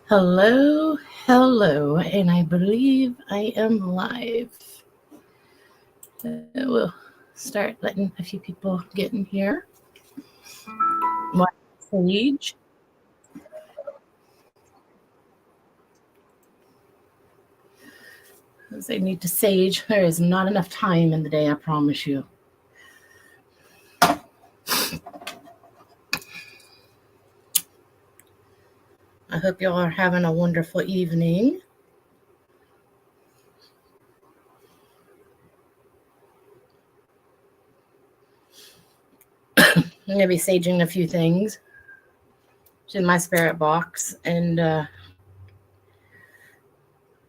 Hello, hello, and I believe I am live. We'll start letting a few people get in here. What Sage? As I need to sage. There is not enough time in the day, I promise you. I hope you all are having a wonderful evening. I'm going to be saging a few things. It's in my spirit box, and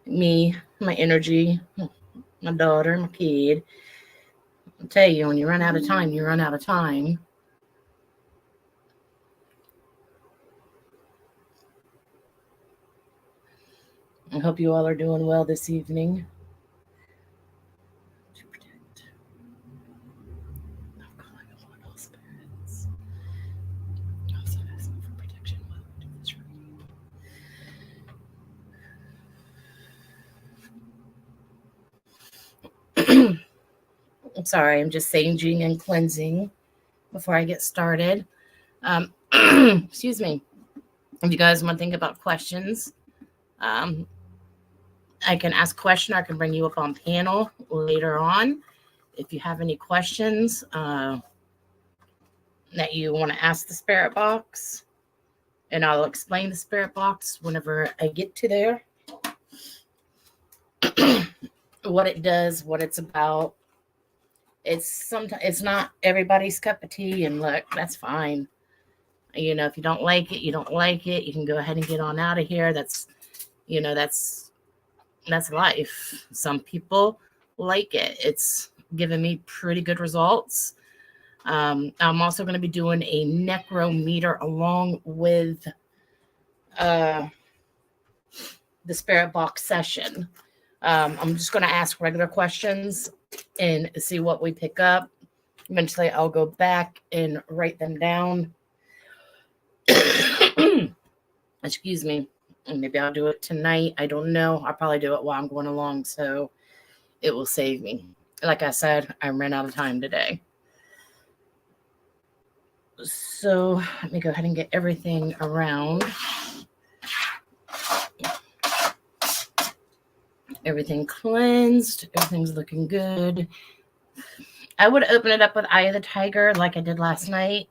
me, my energy, my daughter, my kid. I'll tell you, when you run out of time, you run out of time. I hope you all are doing well this evening. I'm sorry, I'm just saging and cleansing before I get started. Excuse me. If you guys want to think about questions, I can ask a question. I can bring you up on panel later on. If you have any questions that you want to ask the spirit box, and I'll explain the spirit box whenever I get to there. What it does, what it's about. It's not everybody's cup of tea, and look, that's fine. If you don't like it, you don't like it. You can go ahead and get on out of here. That's life. Some people like it. It's given me pretty good results. I'm also going to be doing a necrometer along with the spirit box session. I'm just going to ask regular questions and see what we pick up. Eventually, I'll go back and write them down. Excuse me. Maybe I'll do it tonight. I don't know. I'll probably do it while I'm going along, so it will save me. Like I said, I ran out of time today. So let me go ahead and get everything around. Everything cleansed. Everything's looking good. I would open it up with Eye of the Tiger like I did last night,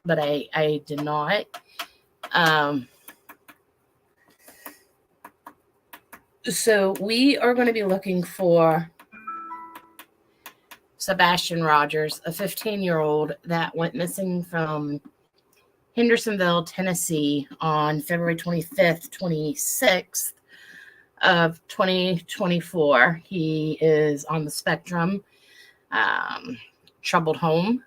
but I did not. So we are going to be looking for Sebastian Rogers, a 15-year-old that went missing from Hendersonville, Tennessee on February 25th, 26th of 2024. He is on the spectrum, troubled home,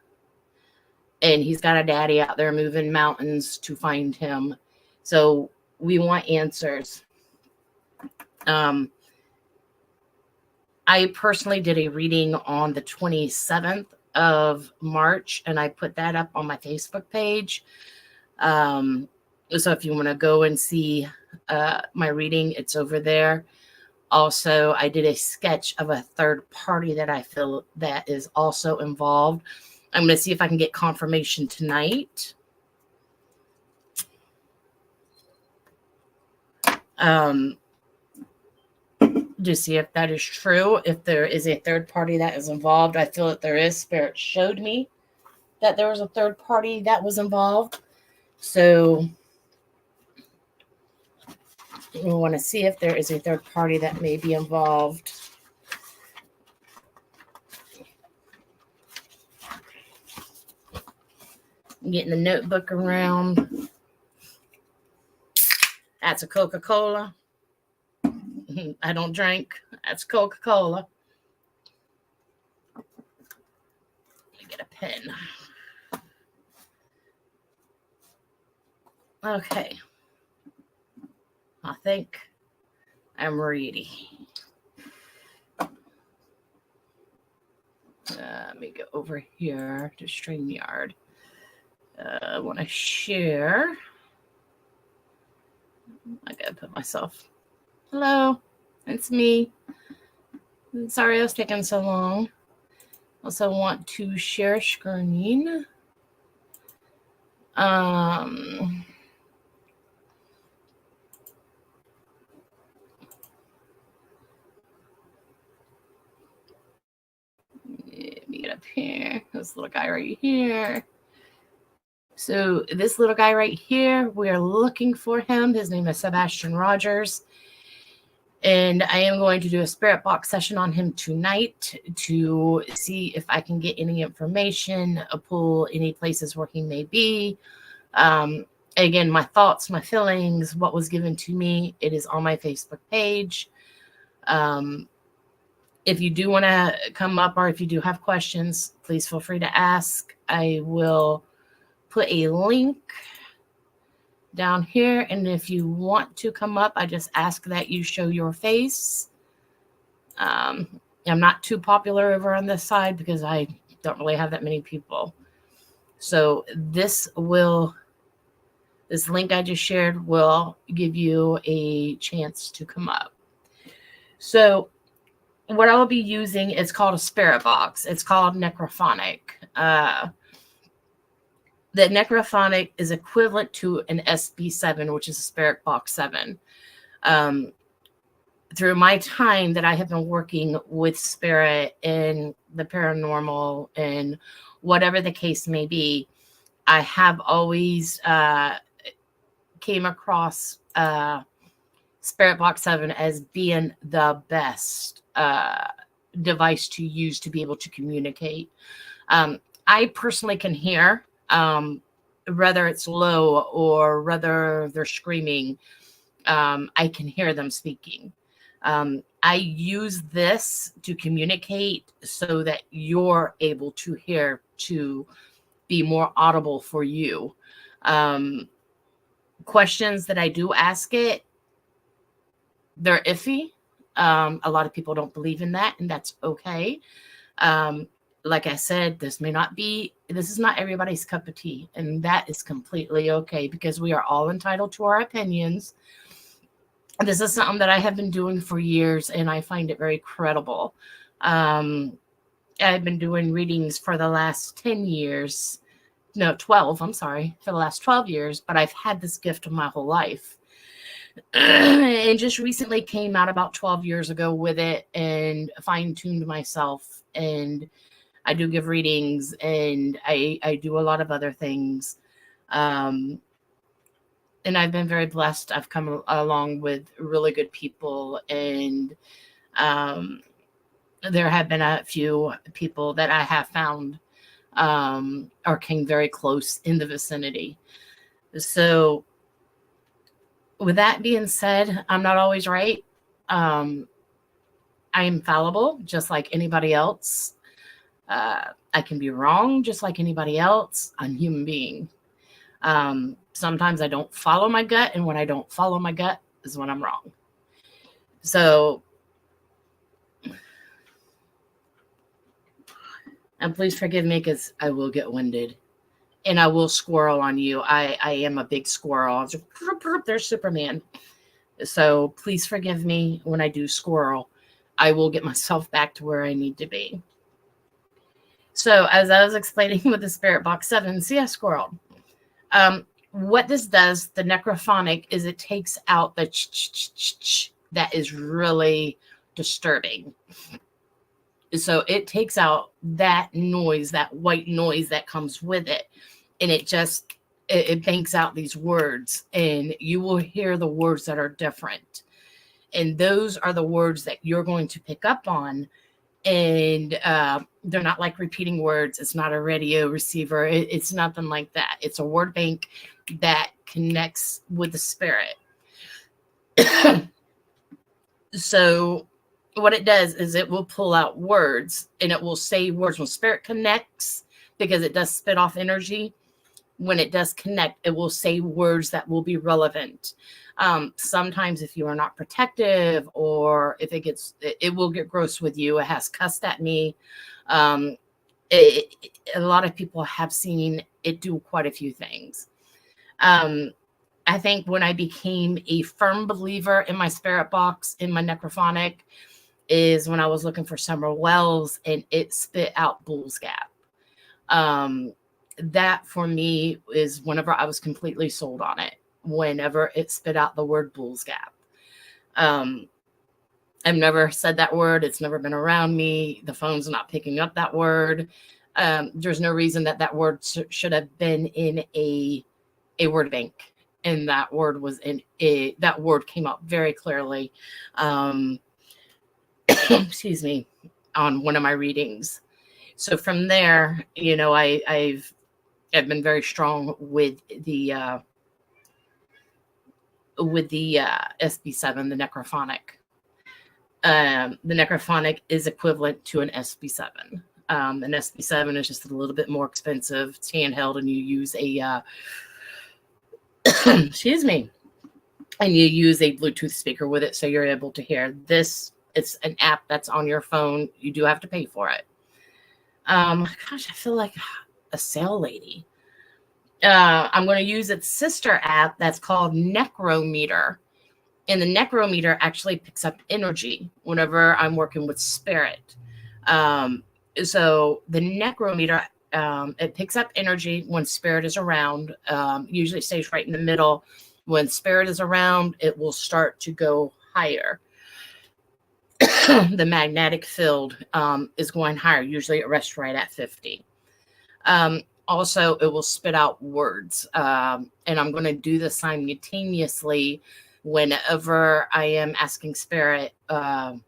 and he's got a daddy out there moving mountains to find him. So we want answers. I personally did a reading on the 27th of March, and I put that up on my Facebook page. So if you want to go and see my reading, it's over there. Also, I did a sketch of a third party that I feel that is also involved. I'm going to see if I can get confirmation tonight. To see if that is true, if there is a third party that is involved. I feel that there is. Spirit showed me that there was a third party that was involved. So we want to see if there is a third party that may be involved. I'm getting the notebook around. That's a Coca-Cola. I don't drink. That's Coca-Cola. Let me get a pen. Okay. I think I'm ready. Let me go over here to StreamYard. I want to share I gotta put myself. Hello, it's me. Sorry I was taking so long. Also want to share screen. Let me get up here. This little guy right here. So this little guy right here, we're looking for him. His name is Sebastian Rogers. And I am going to do a spirit box session on him tonight to see if I can get any information, pull any places where he may be. Again, my thoughts, my feelings, what was given to me, it is on my Facebook page. If you do want to come up or if you do have questions, please feel free to ask. I will put a link down here. And if you want to come up, I just ask that you show your face. I'm not too popular over on this side because I don't really have that many people. So this link I just shared will give you a chance to come up. So what I will be using is called a spirit box. It's called necrophonic. The necrophonic is equivalent to an SB7, which is a spirit box 7. Through my time that I have been working with spirit and the paranormal and whatever the case may be, I have always came across Spirit Box 7 as being the best device to use to be able to communicate. I personally can hear, whether it's low or whether they're screaming, I can hear them speaking. I use this to communicate so that you're able to hear, to be more audible for you. Questions that I do ask it, they're iffy. A lot of people don't believe in that, and that's okay. Like I said, this is not everybody's cup of tea, and that is completely okay because we are all entitled to our opinions. This is something that I have been doing for years, and I find it very credible. I've been doing readings for the last 10 years. No, 12, I'm sorry, for the last 12 years, but I've had this gift of my whole life. And just recently came out about 12 years ago with it and fine-tuned myself. And I do give readings and I do a lot of other things. And I've been very blessed. I've come along with really good people, and there have been a few people that I have found or came very close in the vicinity. So with that being said, I'm not always right. I am fallible, just like anybody else. I can be wrong, just like anybody else. I'm a human being. Sometimes I don't follow my gut, and when I don't follow my gut is when I'm wrong. So, and please forgive me because I will get winded. And I will squirrel on you. I am a big squirrel. There's Superman. So please forgive me when I do squirrel. I will get myself back to where I need to be. So as I was explaining with the Spirit Box 7, see, I squirreled. What this does, the necrophonic, is it takes out the ch-ch-ch-ch that is really disturbing. So it takes out that noise, that white noise that comes with it. And it banks out these words, and you will hear the words that are different. And those are the words that you're going to pick up on. And they're not like repeating words. It's not a radio receiver. It's nothing like that. It's a word bank that connects with the spirit. So what it does is it will pull out words, and it will say words when spirit connects, because it does spit off energy. When it does connect, it will say words that will be relevant. Sometimes if you are not protective, or if it will get gross with you. It has cussed at me. A lot of people have seen it do quite a few things. I think when I became a firm believer in my spirit box, in my necrophonic, is when I was looking for Summer Wells and it spit out Bull's Gap. That for me is whenever I was completely sold on it, whenever it spit out the word Bull's Gap. I've never said that word. It's never been around me. The phone's not picking up that word. There's no reason that word should have been in a word bank. And that word was that word came out very clearly. Excuse me, on one of my readings. So from there, I've been very strong with the SB7, the necrophonic. The necrophonic is equivalent to an SB7. An SB7 is just a little bit more expensive. It's handheld, and you use a excuse me, and you use a Bluetooth speaker with it, so you're able to hear this. It's an app that's on your phone. You do have to pay for it. Gosh, I feel like a sale lady. I'm going to use its sister app that's called Necrometer. And the Necrometer actually picks up energy whenever I'm working with spirit. So the Necrometer, it picks up energy when spirit is around. Usually it stays right in the middle. When spirit is around, it will start to go higher. The magnetic field is going higher. Usually it rests right at 50. Also, it will spit out words. And I'm going to do this simultaneously whenever I am asking spirit, the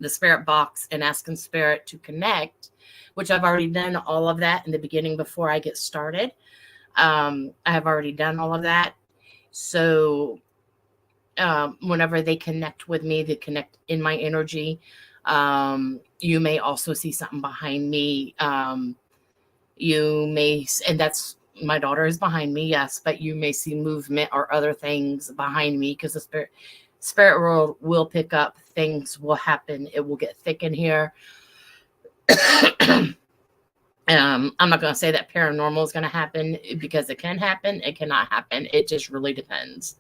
spirit box, and asking spirit to connect, which I've already done all of that in the beginning before I get started. I have already done all of that. So whenever they connect with me, they connect in my energy. You may also see something behind me. You may, and that's, my daughter is behind me, yes, but you may see movement or other things behind me, because the spirit world will pick up. Things will happen. It will get thick in here. I'm not going to say that paranormal is going to happen, because it can happen. It cannot happen. It just really depends.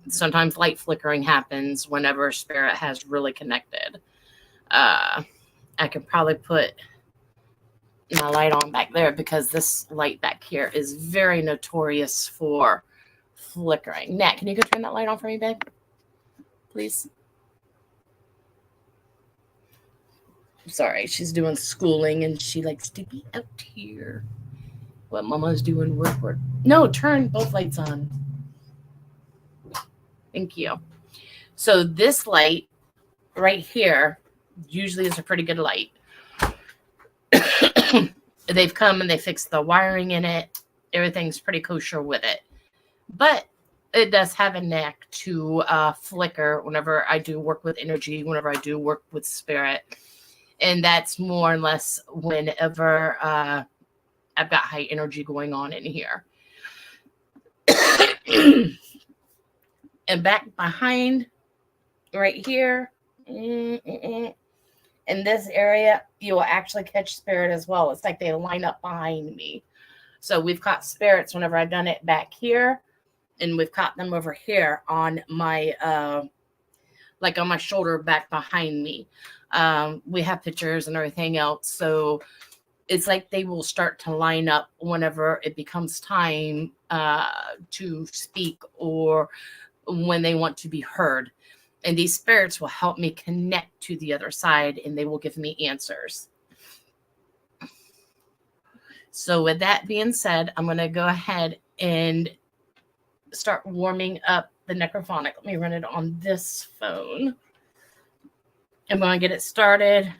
Sometimes light flickering happens whenever spirit has really connected. I could probably put my light on back there, because this light back here is very notorious for flickering. Nat, can you go turn that light on for me, babe? Please. Sorry, she's doing schooling and she likes to be out here. What Mama's doing work. No, turn both lights on. Thank you. So this light right here usually is a pretty good light. They've come and they fixed the wiring in it. Everything's pretty kosher with it. But it does have a knack to flicker whenever I do work with energy, whenever I do work with spirit. And that's more or less whenever I've got high energy going on in here. And back behind, right here, in this area, you will actually catch spirit as well. It's like they line up behind me. So we've caught spirits whenever I've done it back here, and we've caught them over here on my, like on my shoulder back behind me. We have pictures and everything else. So it's like they will start to line up whenever it becomes time to speak, or when they want to be heard. And these spirits will help me connect to the other side, and they will give me answers. So with that being said, I'm going to go ahead and start warming up the necrophonic. Let me run it on this phone. I'm going to get it started.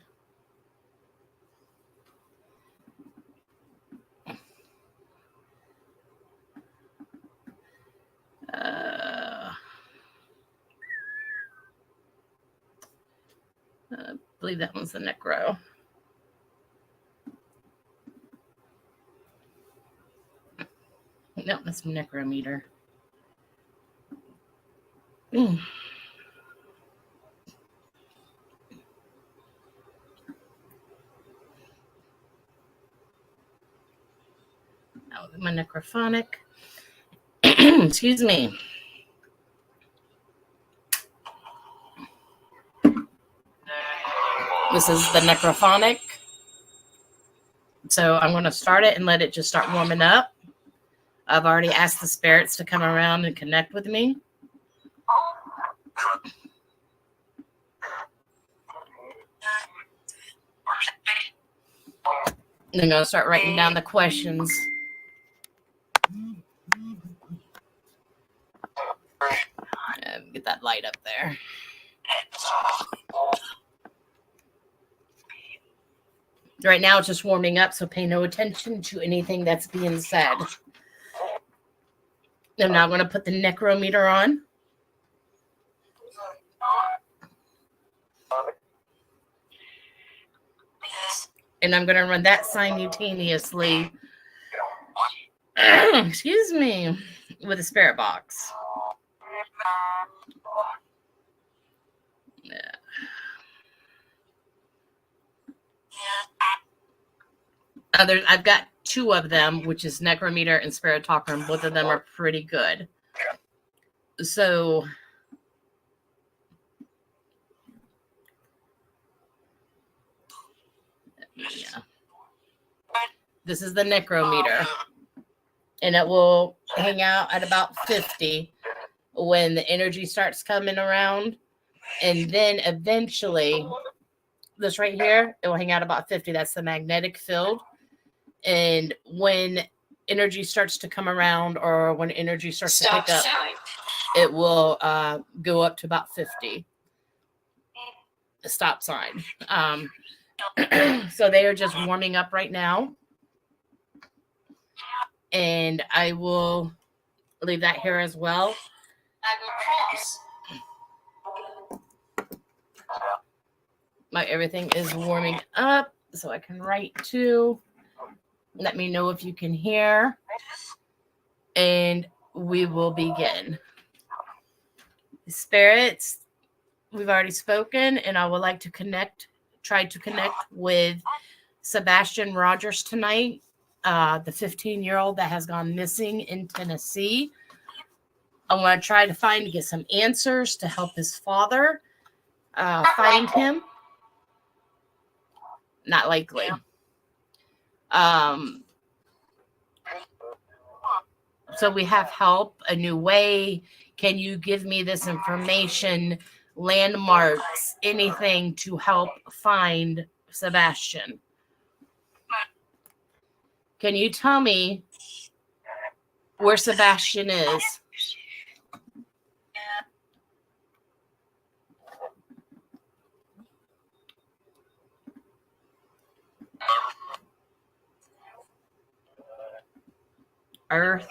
I believe that one's the necro. No, that's necrometer. Oh, my necrophonic. Excuse me. This is the necrophonic. So I'm going to start it and let it just start warming up. I've already asked the spirits to come around and connect with me. And I'm going to start writing down the questions. Get that light up there. Right now it's just warming up, so pay no attention to anything that's being said. I'm now going to put the necrometer on. And I'm going to run that simultaneously, excuse me, with a spirit box. Yeah. I've got two of them, which is necrometer and spirit talker, and both of them are pretty good. So yeah, this is the necrometer, and it will hang out at about 50 when the energy starts coming around, and then eventually this right here, it will hang out about 50. That's the magnetic field. And when energy starts to come around, or when energy starts to pick up, it will go up to about 50. The stop sign. So they are just warming up right now. And I will leave that here as well. Everything is warming up, so I can write too. Let me know if you can hear, and we will begin. Spirits, we've already spoken, and I would like to try to connect with Sebastian Rogers tonight, the 15-year-old that has gone missing in Tennessee. I want to try to get some answers to help his father find him. Not likely. So we have help, a new way. Can you give me this information, landmarks, anything to help find Sebastian? Can you tell me where Sebastian is? Earth.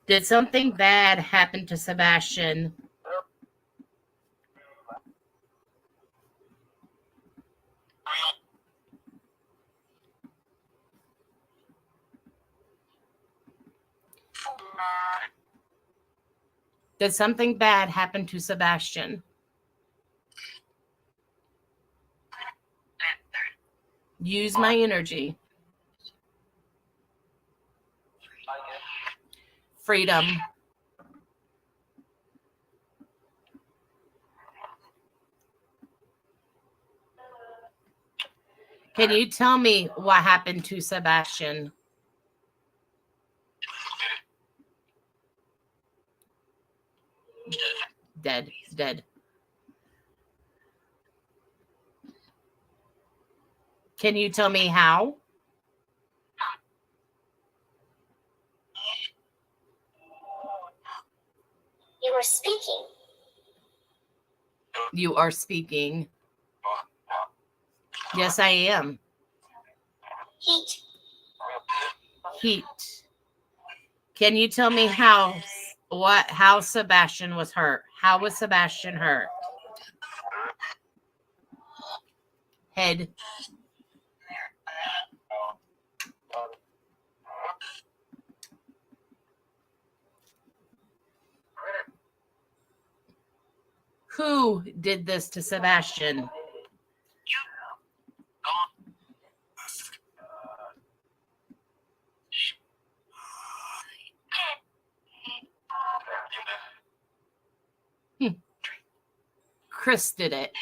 Did something bad happen to Sebastian? Did something bad happen to Sebastian? Use my energy. Freedom. Can you tell me what happened to Sebastian? Dead. Can you tell me how? You are speaking. You are speaking. Yes, I am. Heat. Can you tell me how Sebastian was hurt? How was Sebastian hurt? Head. Who did this to Sebastian? Chris did it.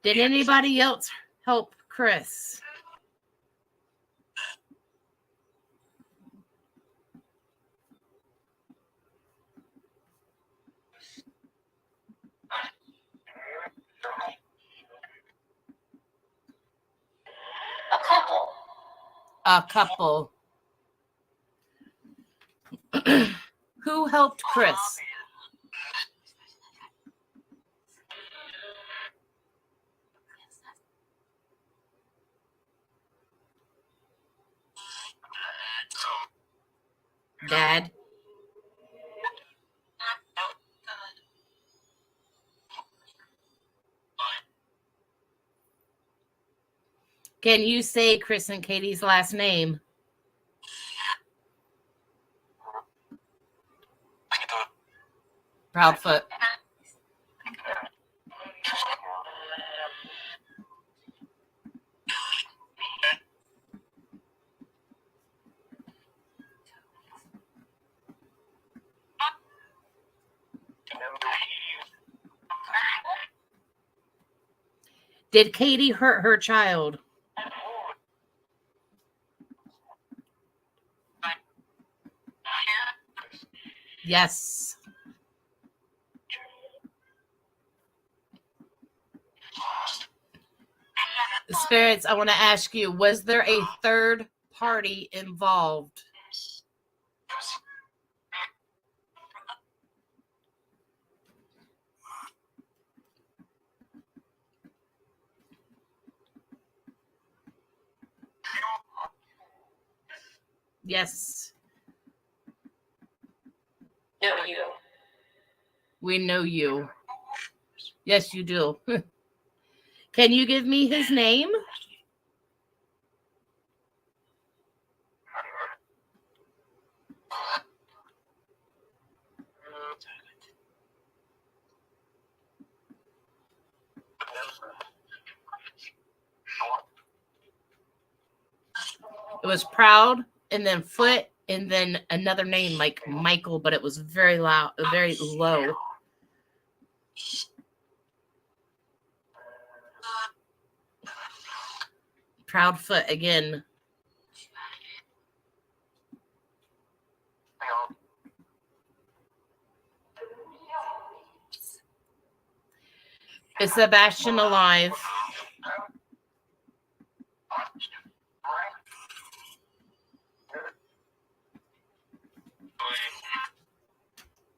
Did anybody else help Chris? A couple. A couple. Who helped Chris? Dad. Can you say Chris and Katie's last name? Proudfoot. Did Katie hurt her child? Yes. Spirits, I want to ask you, was there a third party involved? Yes. No, you. We know you. Yes, you do. Can you give me his name? It was Proud, and then Foot, and then another name like Michael, but it was very loud, very low. Proudfoot again. Is Sebastian alive?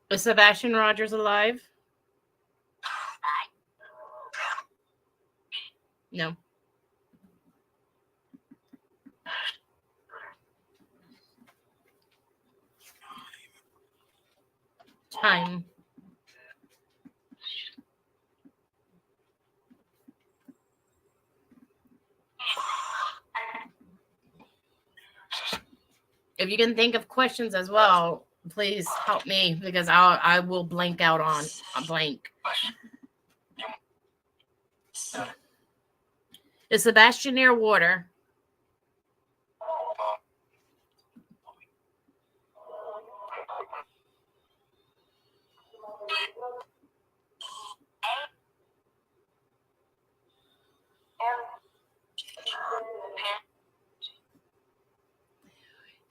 Is Sebastian Rogers alive? No. Time. If you can think of questions as well, please help me because I will blank out on a blank. Is Sebastian near water?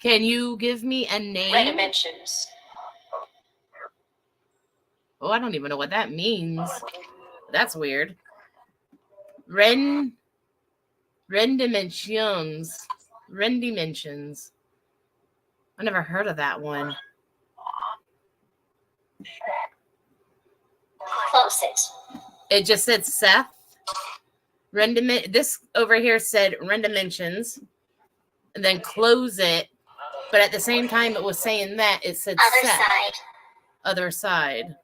Can you give me a name? Red dimensions. Oh, I don't even know what that means. That's weird. Ren dimensions. Ren dimensions. I never heard of that one. Close it. It just said Seth. This over here said Ren dimensions. And then close it. But at the same time it was saying that, it said Other Seth. side. Other side.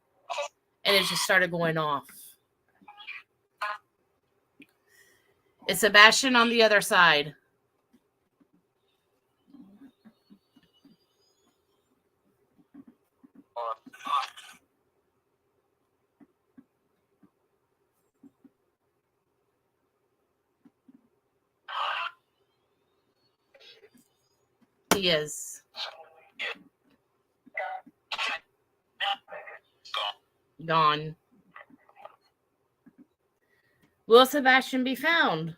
And it just started going off. Is Sebastian on the other side? he is. Gone. Will Sebastian be found?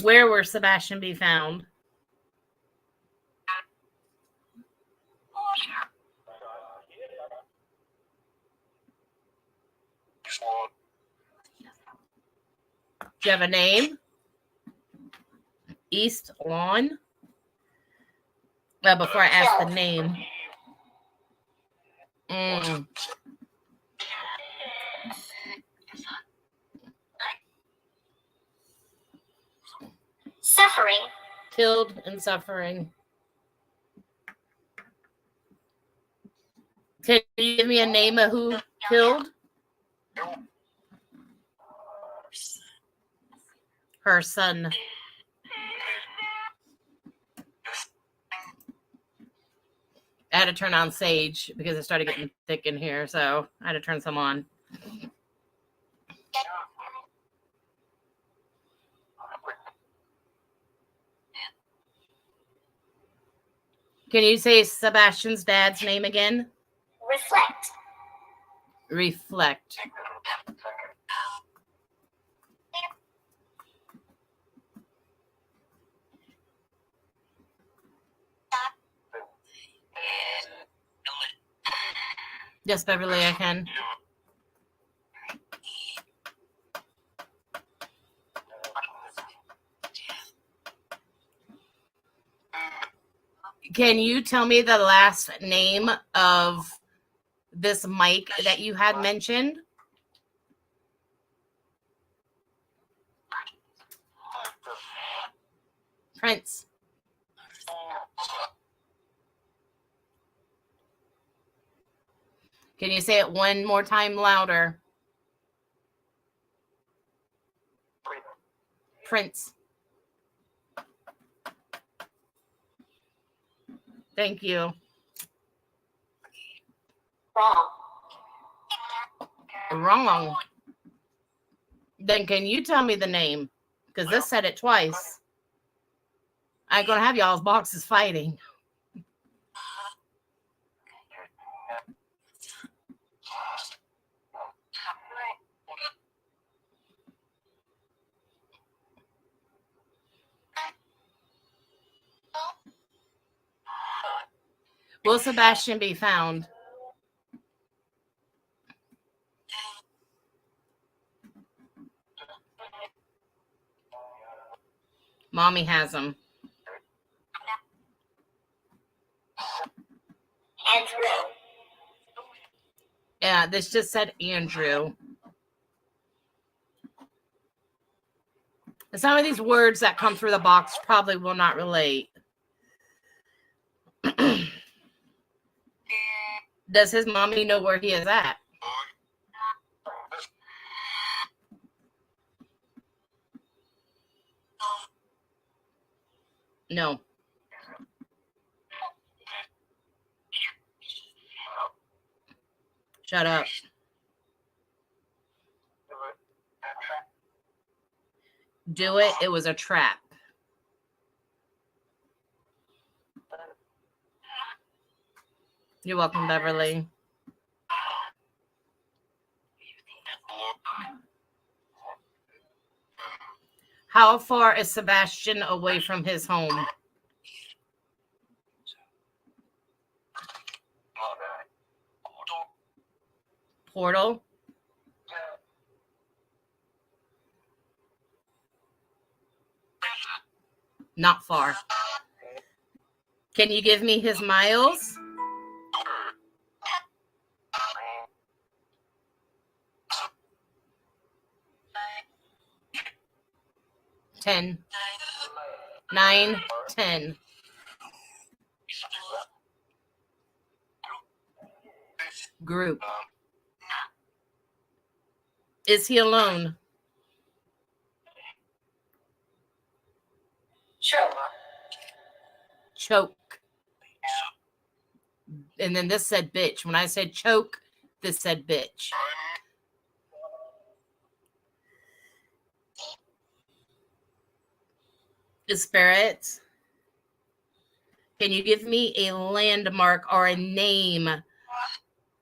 Where will Sebastian be found? Do you have a name? East Lawn? Well, before I ask the name. Suffering. Killed and suffering. Can you give me a name of who killed? Her son. I had to turn on Sage because it started getting thick in here, so I had to turn some on. Can you say Sebastian's dad's name again? Reflect. Reflect. Yes, Beverly, I can. Can you tell me the last name of this Mike that you had mentioned? Prince. Can you say it one more time louder? Prince. Thank you. Wrong. Wrong. Then can you tell me the name? Because this said it twice. I ain't gonna have y'all's boxes fighting. Will Sebastian be found? Mommy has him. Andrew. Yeah, this just said Andrew. And some of these words that come through the box probably will not relate. Does his mommy know where he is at? No. Shut up. Do it. It was a trap. You're welcome, Beverly. How far is Sebastian away from his home? Portal? Not far. Can you give me his miles? Ten. 9, 10. Group. Is he alone? Cho. choke. And then this said bitch. When I said choke, this said bitch. Spirit, can you give me a landmark or a name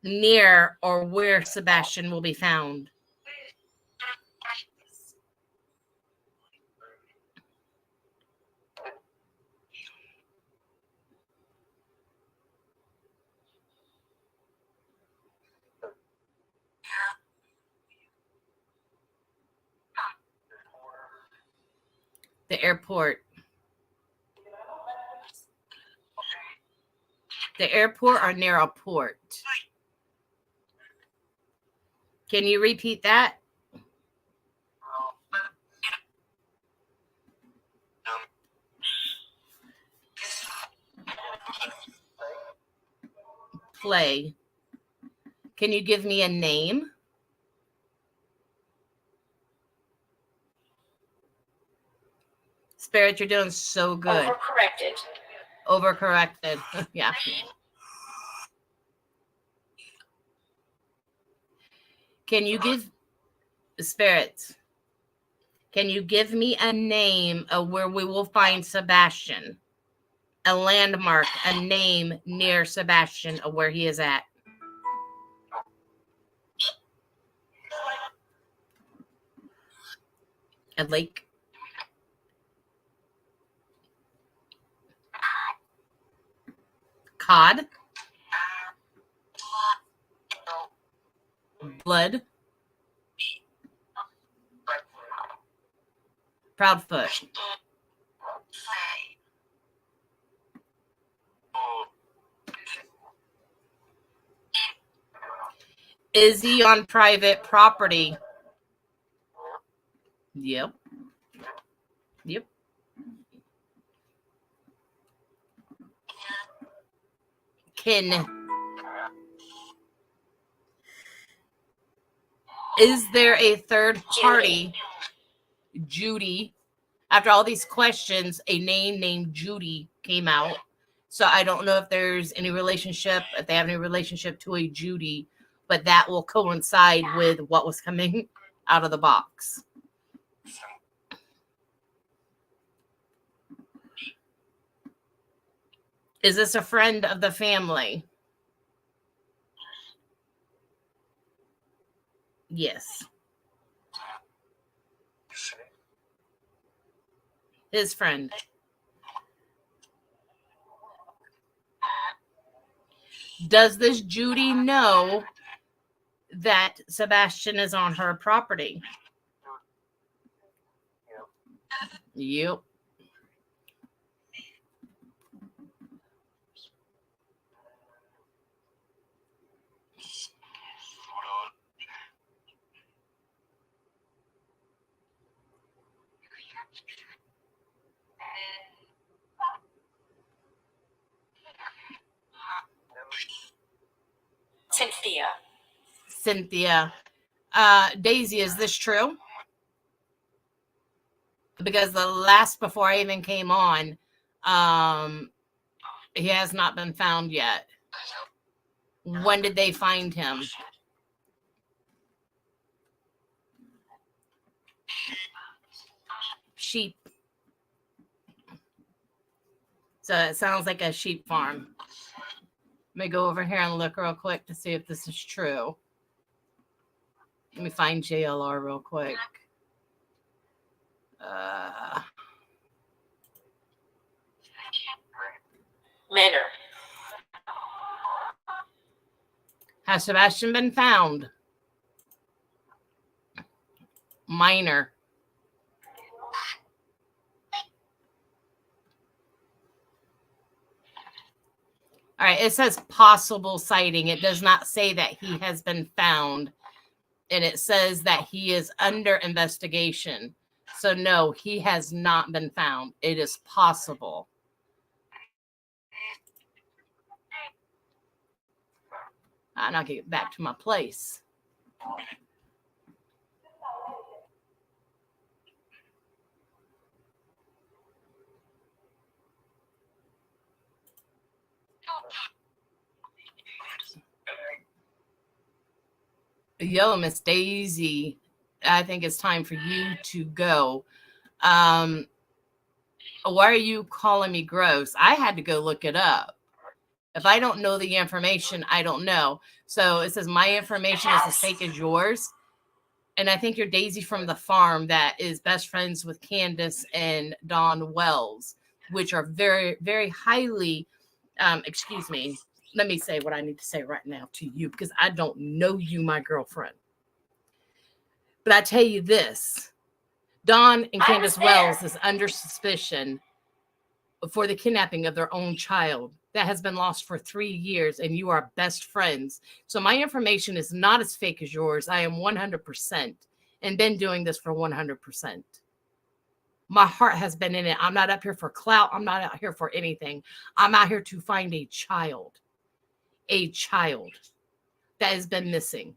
near or where Sebastian will be found? The airport. The airport or near a port? Can you repeat that? Play. Can you give me a name? Spirit, you're doing so good. Overcorrected. Yeah. Can you give Spirit? Can you give me a name of where we will find Sebastian? A landmark, a name near Sebastian of where he is at. A lake. Cod. Blood. Proudfoot. Is he on private property? Yep. Yep. Kin. Is there a third party? Judy. After all these questions, a name named Judy came out. So I don't know if there's any relationship, if they have any relationship to a Judy, but that will coincide with what was coming out of the box. Is this a friend of the family? Yes. His friend. Does this Judy know that Sebastian is on her property? Yep. Cynthia. Daisy, is this true? Because the last before I even came on, he has not been found yet. When did they find him? Sheep. So it sounds like a sheep farm. Let me go over here and look real quick to see if this is true. Let me find JLR real quick. Manor. Has Sebastian been found? Minor. All right, it says possible sighting. It does not say that he has been found. And it says that he is under investigation. So no, he has not been found. It is possible. I'm not getting back to my place. Yo, Miss Daisy, I think it's time for you to go. Why are you calling me gross? I had to go look it up. If I don't know the information, I don't know. So it says my information is as fake as yours. And I think you're Daisy from the farm that is best friends with Candace and Dawn Wells, which are very, very highly, excuse me, let me say what I need to say right now to you because I don't know you, my girlfriend. But I tell you this, Dawn and Candace Wells is under suspicion for the kidnapping of their own child that has been lost for 3 years, and you are best friends. So my information is not as fake as yours. I am 100% and been doing this for 100%. My heart has been in it. I'm not up here for clout. I'm not out here for anything. I'm out here to find a child that has been missing.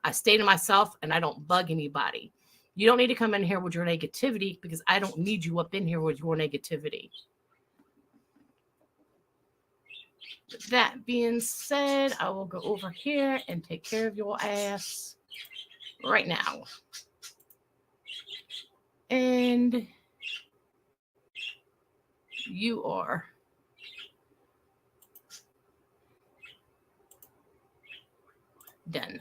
I stay to myself and I don't bug anybody. You don't need to come in here with your negativity because I don't need you up in here with your negativity. With that being said, I will go over here and take care of your ass right now. And you are done.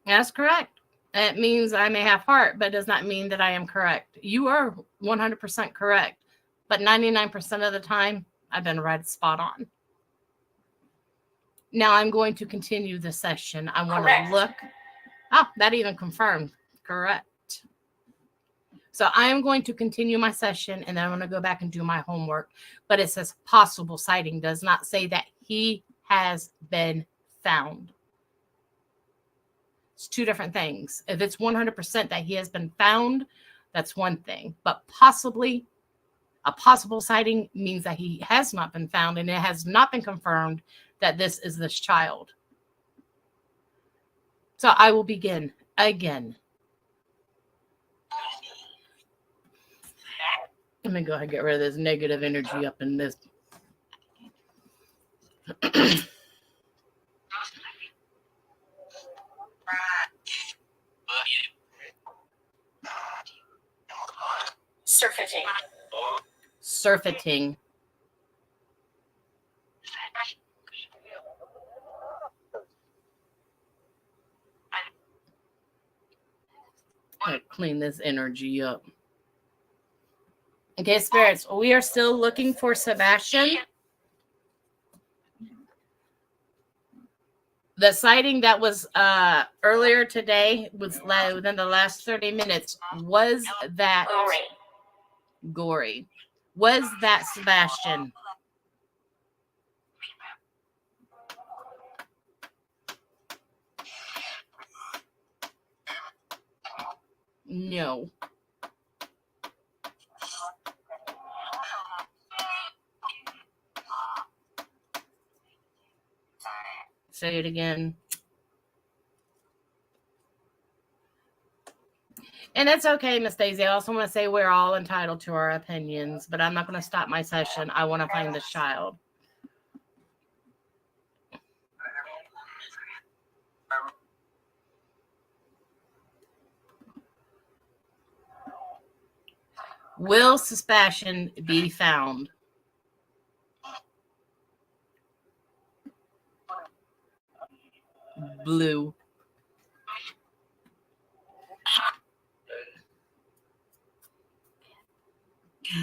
That's correct. It means I may have heart, but it does not mean that I am correct. You are 100% correct, but 99% of the time, I've been right spot on. Now I'm going to continue the session. I want to look. Oh, that even confirmed. Correct. So I am going to continue my session, and then I'm going to go back and do my homework. But it says possible sighting, does not say that he has been found. It's two different things. If it's 100% that he has been found, that's one thing. But possibly, a possible sighting means that he has not been found, and it has not been confirmed that this is this child. So I will begin again. Let me go ahead and get rid of this negative energy up in this. Surfeiting. Clean this energy up. Okay, spirits, we are still looking for Sebastian. The sighting that was earlier today, was within the last 30 minutes, was that gory? Was that Sebastian? No. Say it again. And it's okay, Miss Daisy. I also want to say we're all entitled to our opinions, but I'm not going to stop my session. I want to find this child. Will Sebastian be found? Blue.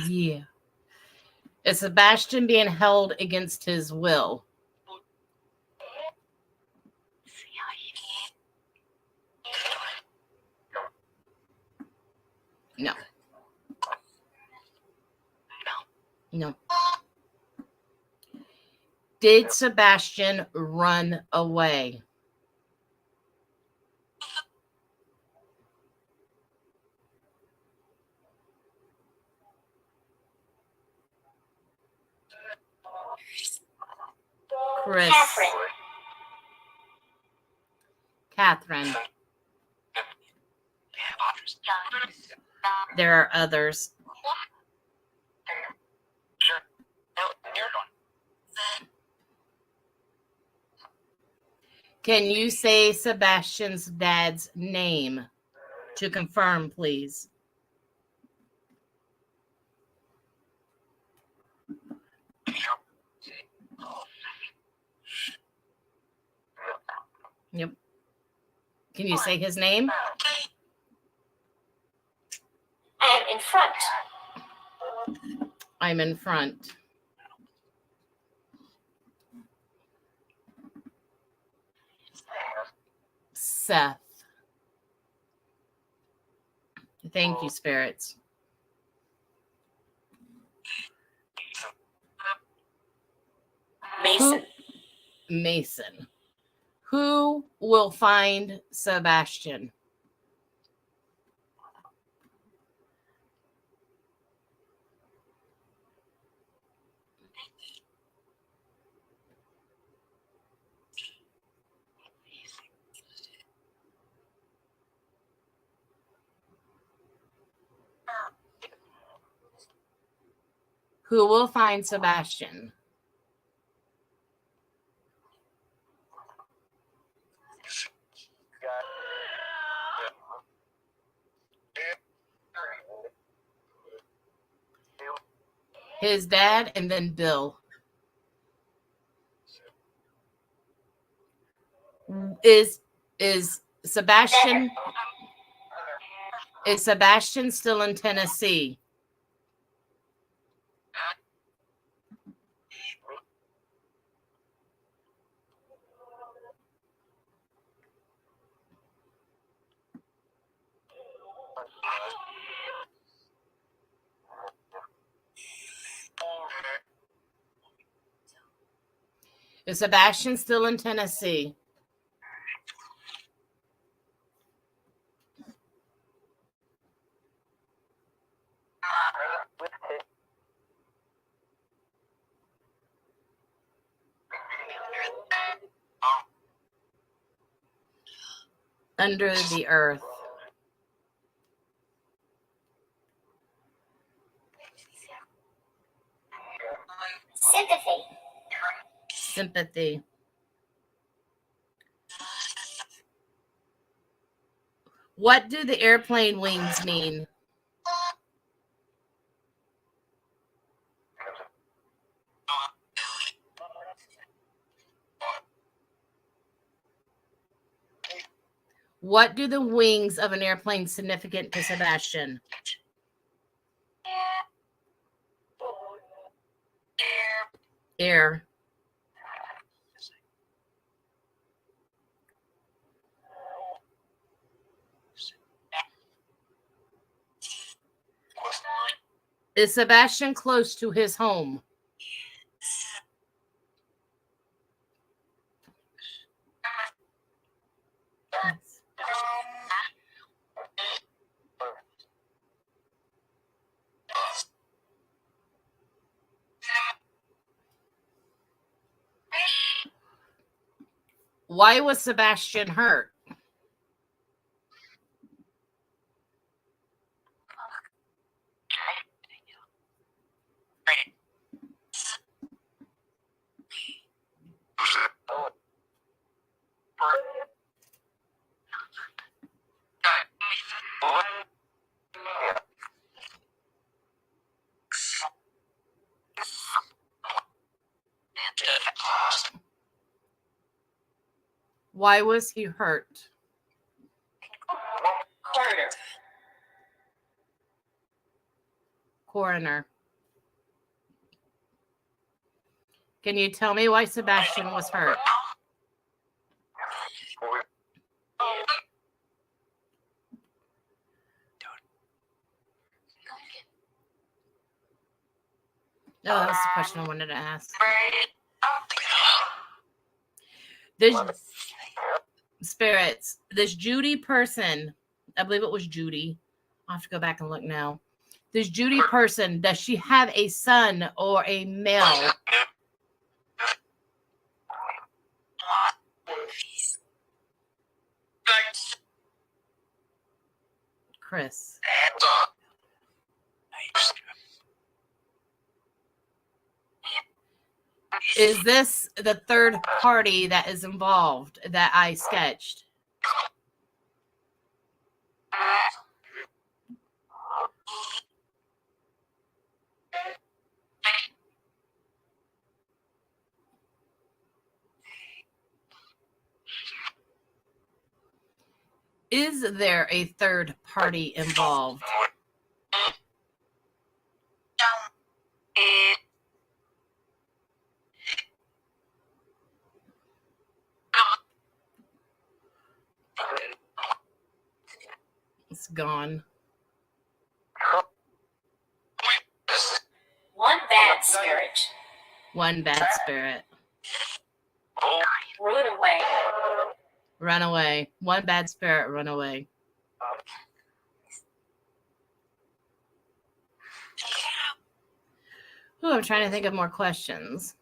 Yeah. Is Sebastian being held against his will? No. No. Did Sebastian run away? Chris. Catherine. There are others. Can you say Sebastian's dad's name to confirm, please? Yep. Can you say his name? I am in front. I'm in front. Seth. Thank you, spirits. Mason. Mason. Who will find Sebastian? Who will find Sebastian? His dad and then Bill. Is Sebastian still in Tennessee? Is Sebastian still in Tennessee? Under the earth. Sympathy. Sympathy. What do the airplane wings mean? What do the wings of an airplane significant to Sebastian? Air. Is Sebastian close to his home? Why was Sebastian hurt? Why was he hurt? Coroner. Can you tell me why Sebastian was hurt? Oh, that was the question I wanted to ask. This spirits, this Judy person, I believe it was Judy. I'll have to go back and look now. This Judy person, does she have a son or a male? Chris. Is this the third party that is involved that I sketched? Is there a third party involved? It's gone. One bad spirit. One bad spirit. Run away. Run away. One bad spirit, run away. Ooh, I'm trying to think of more questions.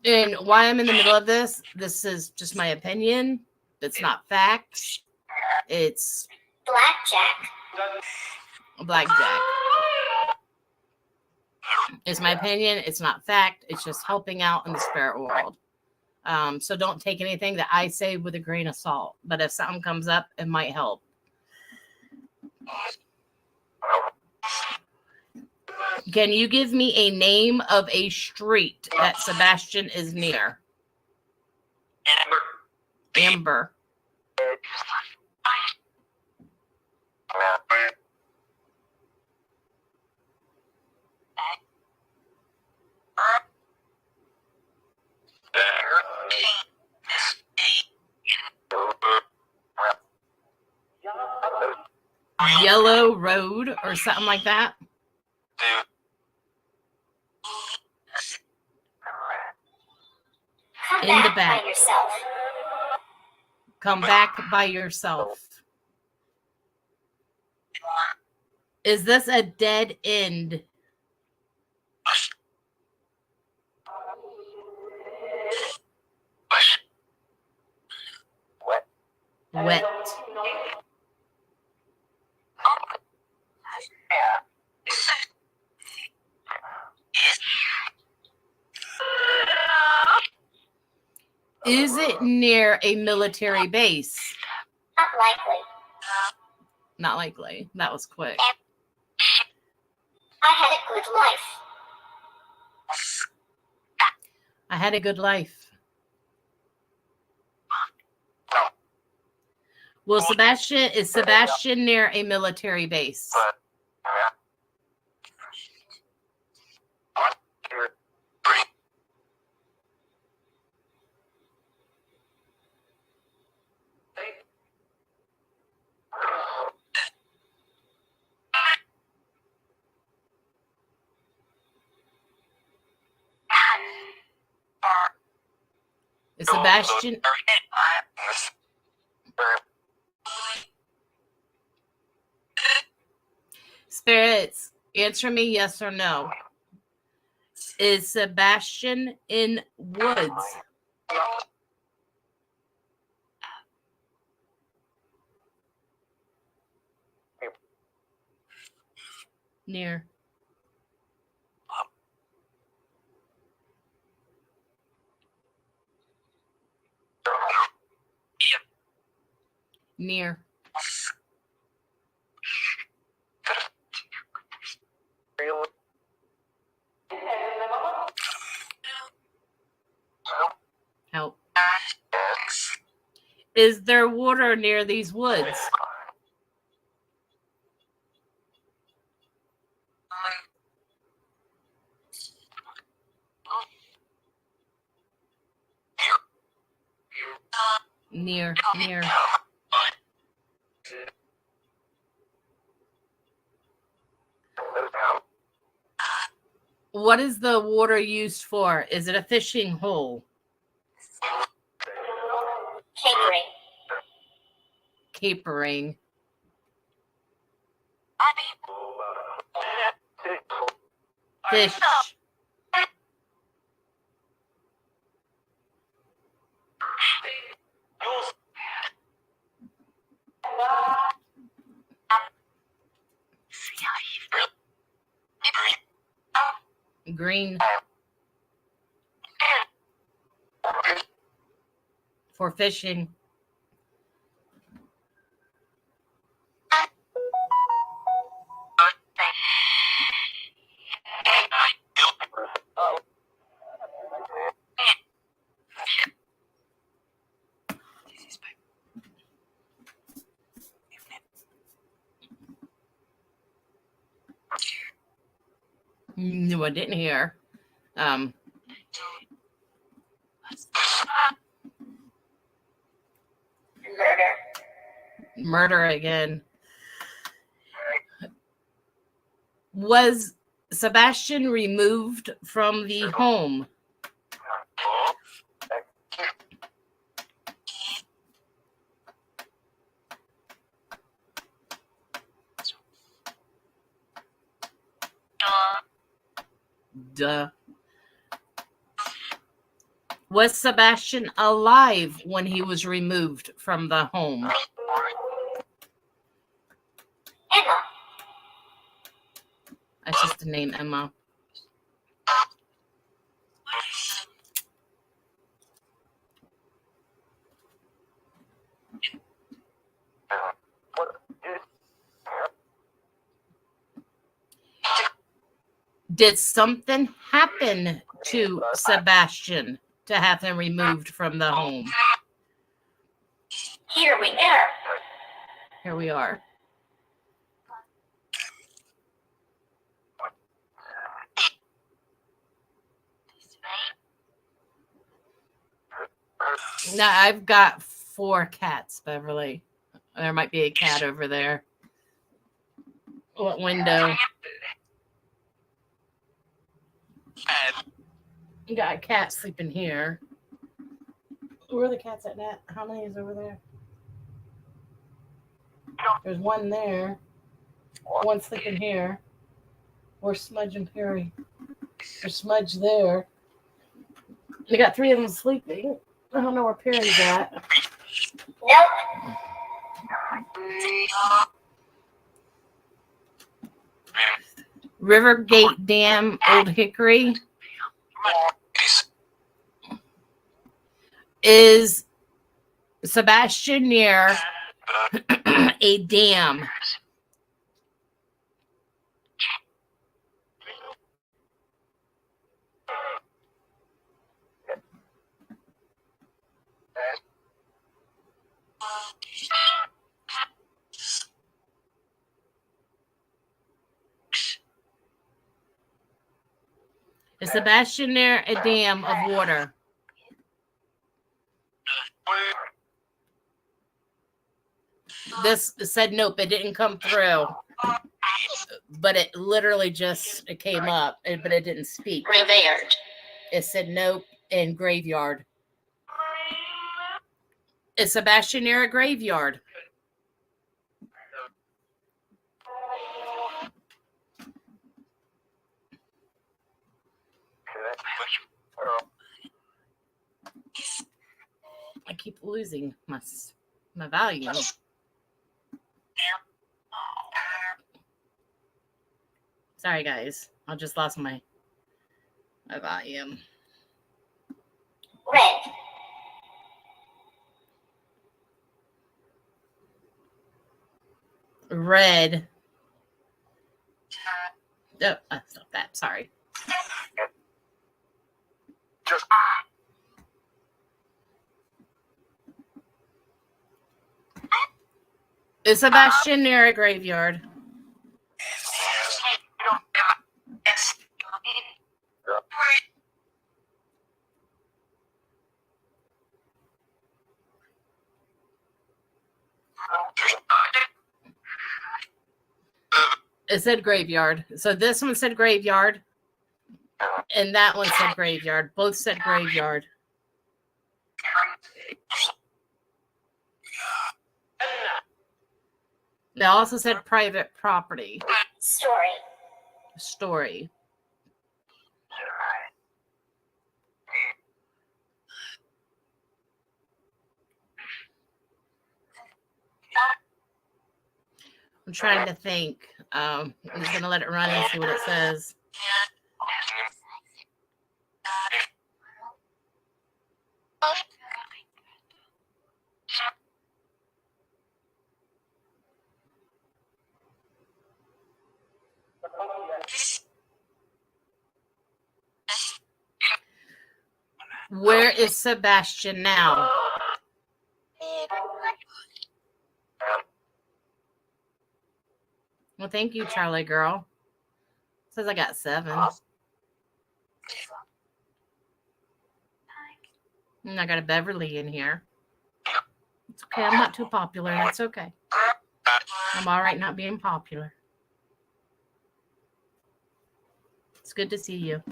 And why I'm in the middle of this is just my opinion. It's not facts. It's blackjack. It's my opinion. It's not fact. It's just helping out in the spirit world. So don't take anything that I say with a grain of salt. But if something comes up, it might help. Can you give me a name of a street that Sebastian is near? Amber. Yellow Road or something like that. Come In the back back. by yourself. Come back by yourself. Is this a dead end? Wet. Is it near a military base? Not likely. Not likely. That was quick. I had a good life. I had a good life. Well, is Sebastian near a military base? Is Sebastian? Spirits, answer me yes or no. Is Sebastian in woods? Near. Near. Help. Is there water near these woods? Near. What is the water used for? Is it a fishing hole? Capering. Fish. Green for fishing. No, I didn't hear. Murder again. Was Sebastian removed from the home? Duh. Was Sebastian alive when he was removed from the home? Emma. That's just the name, Emma. Did something happen to Sebastian to have him removed from the home? Here we are. Here we are. Now I've got 4 cats, Beverly. There might be a cat over there. What window? You got a cat sleeping here. Where are the cats at, Nat? How many is over there? There's one there. One sleeping here. Where's Smudge and Perry? There's Smudge there. You got 3 of them sleeping. I don't know where Perry's at. Nope. Rivergate Dam, Old Hickory. Is Sebastian near a dam? Is Sebastian near a dam of water? This said nope, it didn't come through. But it literally just it came up, but it didn't speak. Revered. It said nope in graveyard. Is Sebastian near a graveyard? I keep losing my volume. Sorry, guys. I just lost my volume. Red. Red. Oh, stop that. Sorry. Is Sebastian near a graveyard? It said graveyard. So this one said graveyard. And that one said graveyard. Both said graveyard. They also said private property. Story. I'm trying to think. I'm just going to let it run and see what it says. Where is Sebastian now? Well, thank you, Charlie girl. Says I got 7. And I got a Beverly in here. It's okay. I'm not too popular. That's okay. I'm all right not being popular. It's good to see you.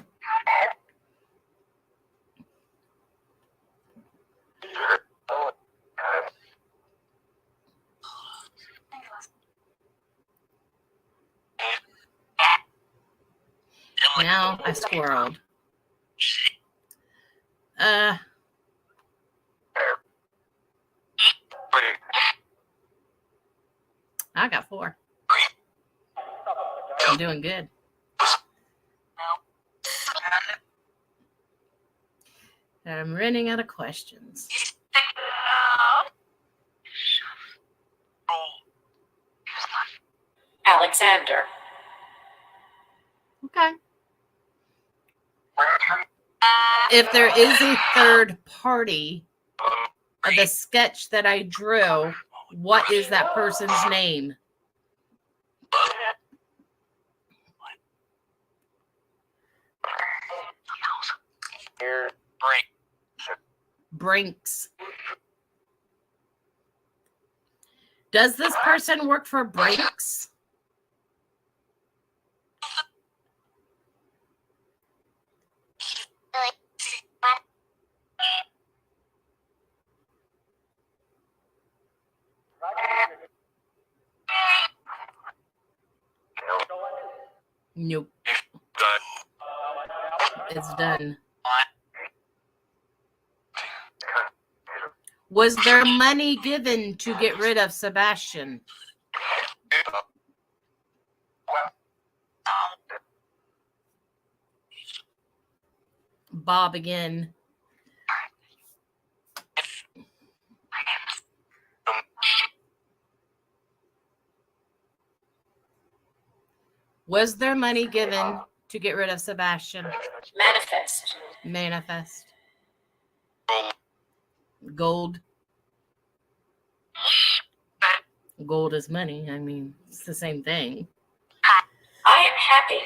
Now I squirreled. I got 4. I'm doing good. I'm running out of questions. Alexander. Okay. If there is a third party of the sketch that I drew, what is that person's name? Brinks. Does this person work for Brinks? Nope. It's done. Was there money given to get rid of Sebastian? Bob again. Was there money given to get rid of Sebastian? Manifest. Manifest. Gold. Gold is money. I mean, it's the same thing. I am happy.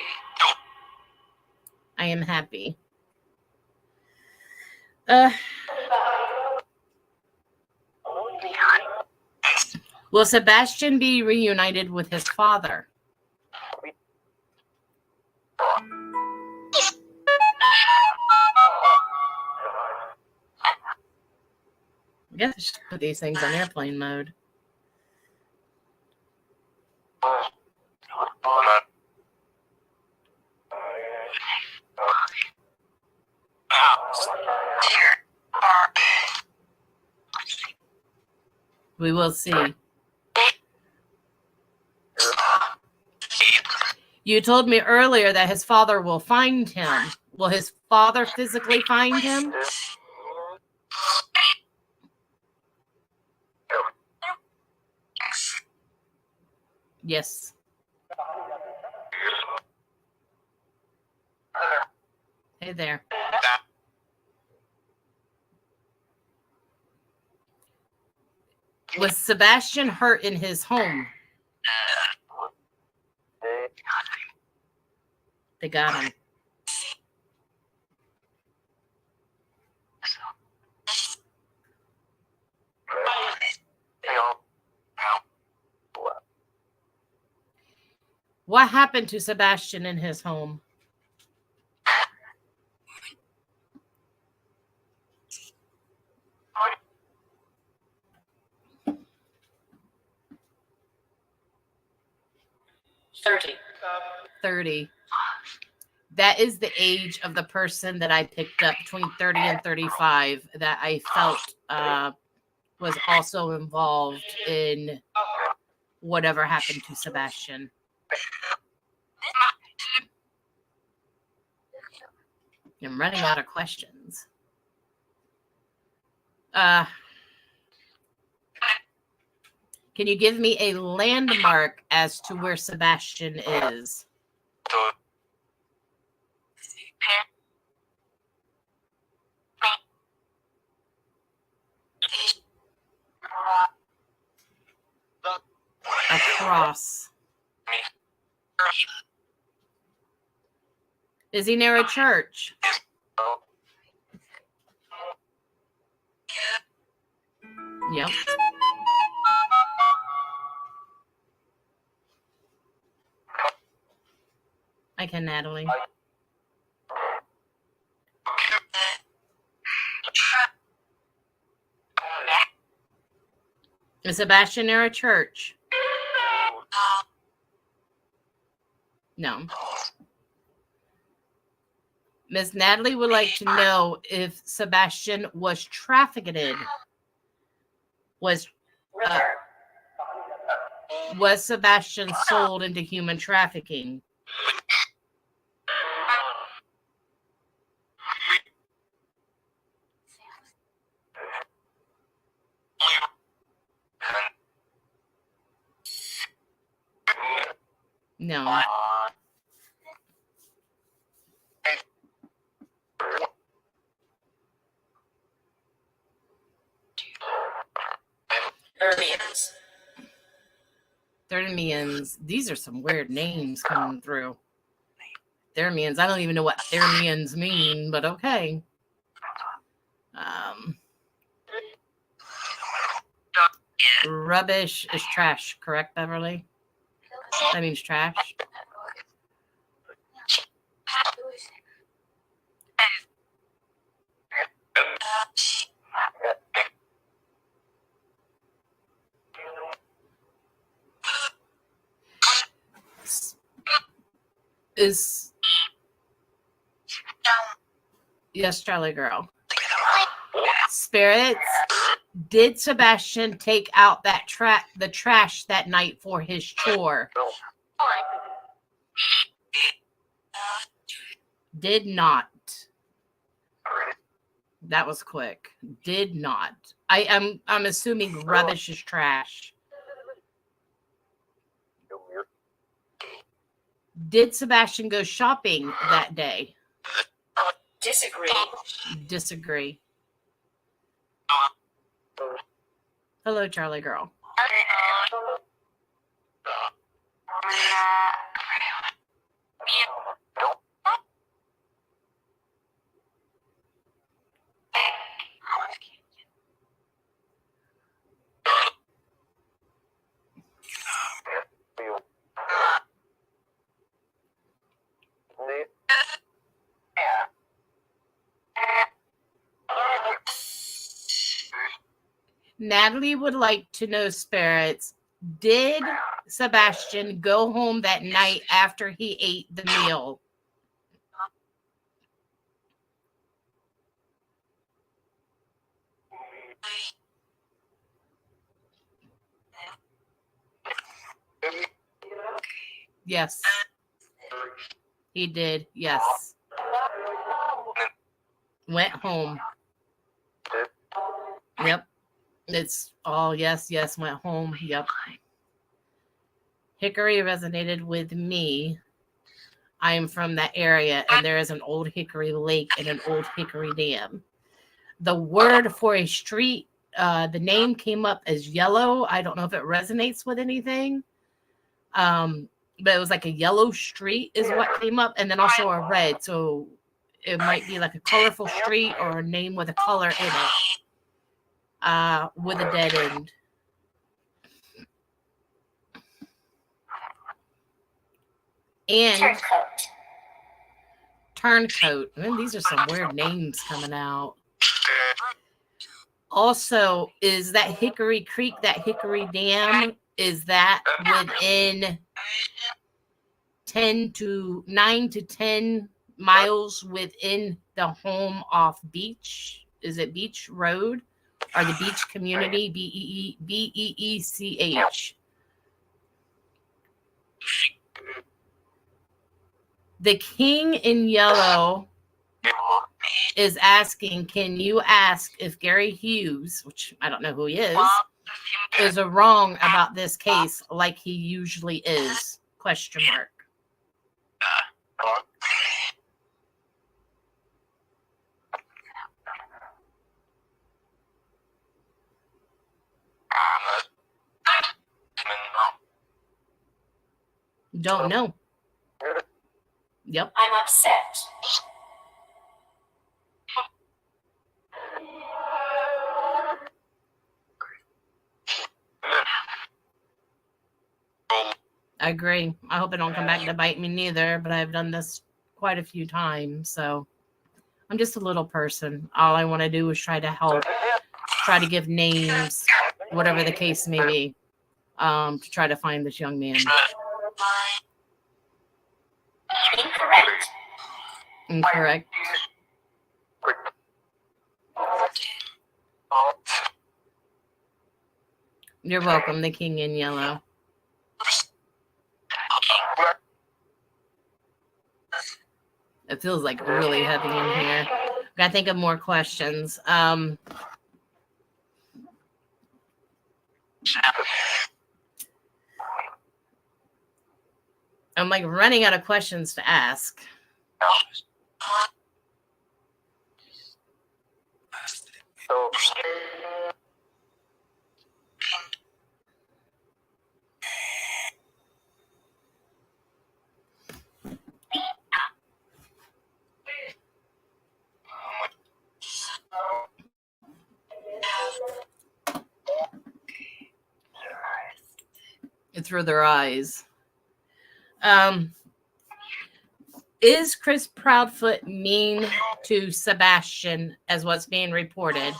I am happy. Will Sebastian be reunited with his father? I guess I should put these things on airplane mode. We will see. You told me earlier that his father will find him. Will his father physically find him? Yes. Hey there. Was Sebastian hurt in his home? They got him. What happened to Sebastian in his home? $30. That is the age of the person that I picked up between 30 and 35 that I felt was also involved in whatever happened to Sebastian. I'm running out of questions. Can you give me a landmark as to where Sebastian is? A cross. Is he near a church? Yep. I can, Natalie. Is Sebastian near a church? No. Miss Natalie would like to know if Sebastian was trafficked. Was Sebastian sold into human trafficking? No. Thermians. These are some weird names coming through. Thermians. I don't even know what Thermians mean, but okay. Rubbish is trash, correct, Beverly? That means trash. Yes, Charlie girl. Spirits, did Sebastian take out that the trash that night for his chore? Did not. That was quick. Did not. I'm assuming rubbish is trash. Did Sebastian go shopping that day? Disagree. Hello, Charlie girl. Natalie would like to know, spirits, did Sebastian go home that night after he ate the meal? Yes. He did, yes. Went home. Yep. It's all yes, went home. Yep. Hickory resonated with me. I am from that area, and there is an old hickory lake and an old hickory dam. The word for a street, the name came up as yellow. I don't know if it resonates with anything. But it was like a yellow street is what came up, and then also a red. So it might be like a colorful street or a name with a color in it. With a dead end. And turncoat. Man, these are some weird names coming out. Also, is that Hickory Creek, that Hickory Dam, is that within 9 to 10 miles within the home off Beach? Is it Beach Road or the Beach Community? Beech. The king in yellow is asking, can you ask if Gary Hughes, which I don't know who he is wrong about this case like he usually is? Question mark. Don't know. Yep. I'm upset. I agree. I hope it don't come back to bite me neither, but I've done this quite a few times, so I'm just a little person. All I want to do is try to help, try to give names, whatever the case may be, to try to find this young man. Incorrect. Incorrect. You're welcome, the king in yellow. It feels like really heavy in here. Gotta think of more questions. I'm like running out of questions to ask. Through their eyes. Is Chris Proudfoot mean to Sebastian as what's being reported?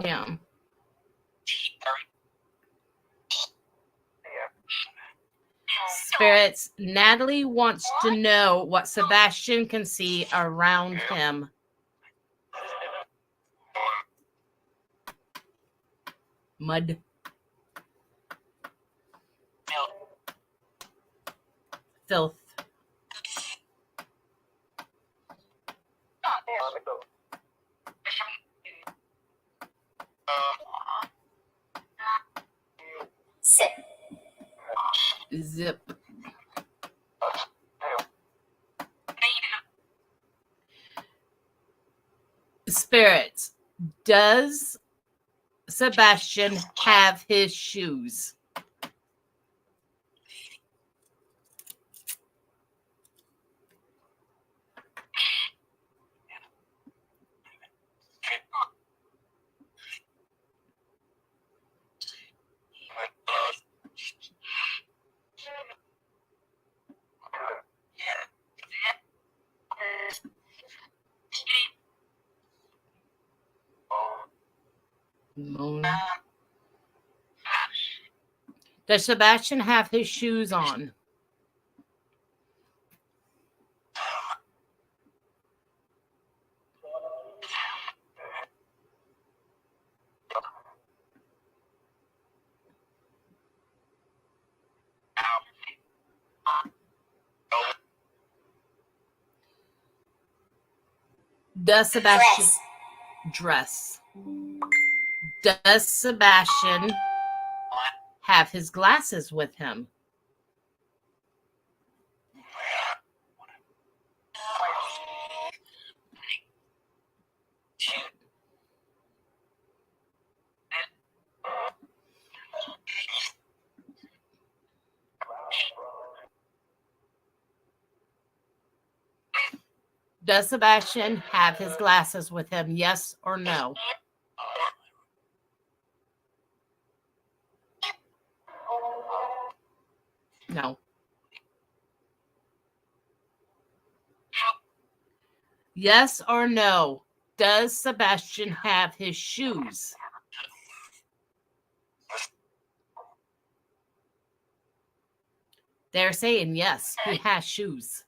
Yeah. Spirits, Natalie wants to know what Sebastian can see around him. Mud. Filth. Sit. Zip. Spirits, does Sebastian have his shoes? Does Sebastian have his shoes on? Does Sebastian dress? Does Sebastian have his glasses with him? Does Sebastian have his glasses with him? Yes or no? No. Yes or no? Does Sebastian have his shoes? They're saying yes, he has shoes.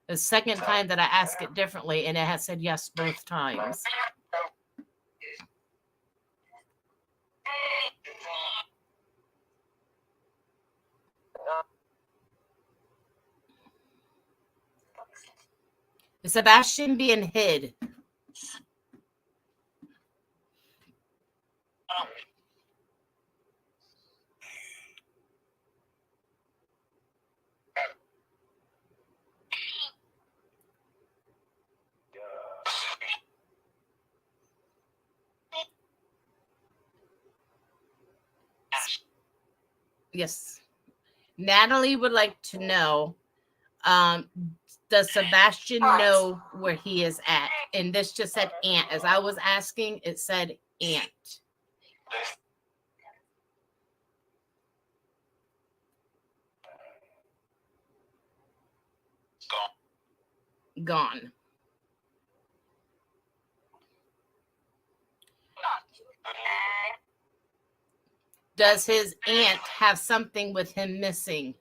The second time that I asked it differently, and it has said yes both times. Is Sebastian being hid? Yes. Natalie would like to know, does Sebastian know where he is at? And this just said aunt. As I was asking, it said aunt. Gone. Does his aunt have something with him missing?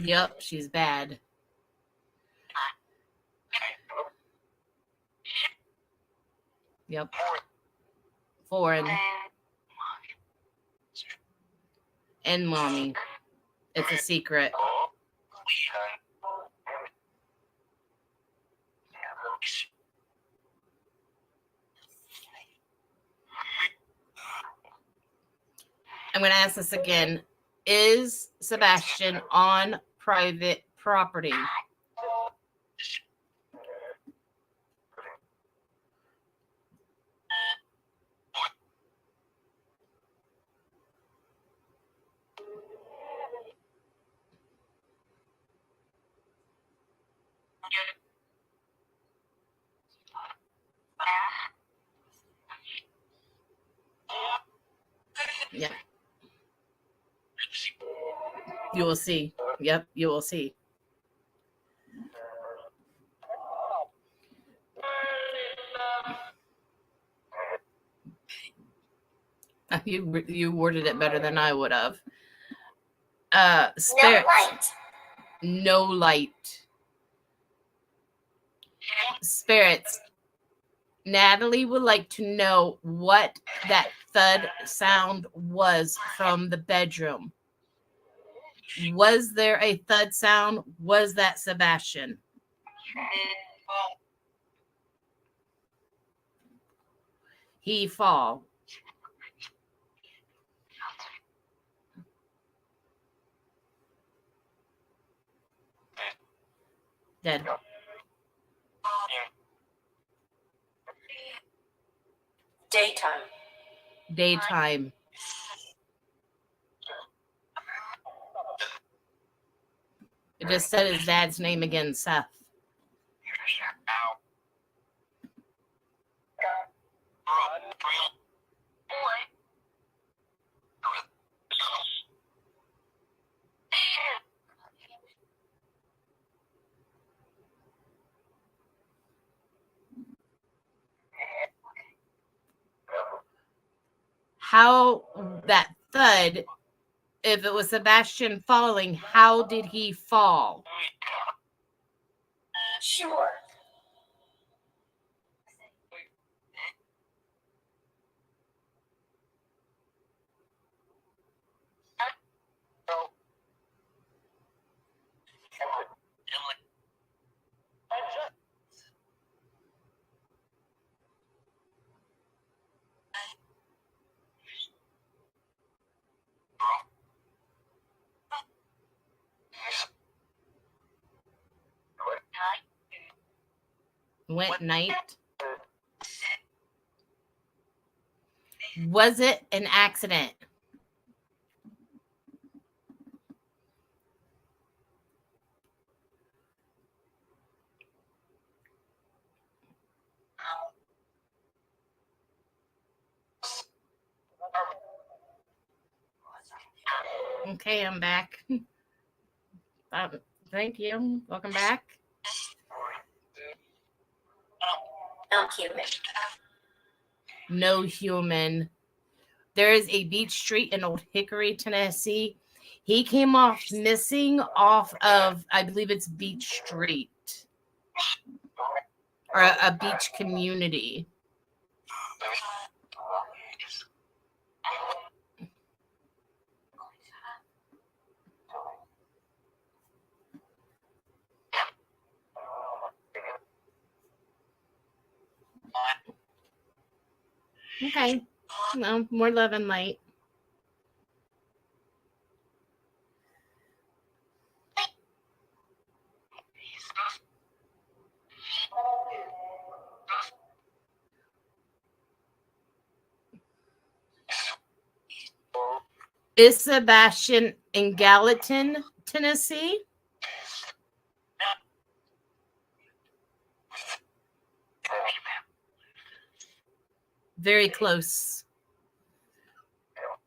Yep, she's bad. Yep. Foreign. And mommy. It's a secret. I'm going to ask this again. Is Sebastian on private property? Yeah. You will see. Yep, you will see. You worded it better than I would have. Spirits. No light. Spirits. Natalie would like to know what that thud sound was from the bedroom. Was there a thud sound? Was that Sebastian? He fall. Dead. Daytime. It just said his dad's name again, Seth. How that thud, if it was Sebastian falling, how did he fall? Sure. Went night. Was it an accident? Okay, I'm back. Thank you. Welcome back. No human. No human. There is a beach street in Old Hickory, Tennessee. He came off missing off of, I believe it's Beach Street. Or a beach community. Okay. No, more love and light. Is Sebastian in Gallatin, Tennessee? Very close.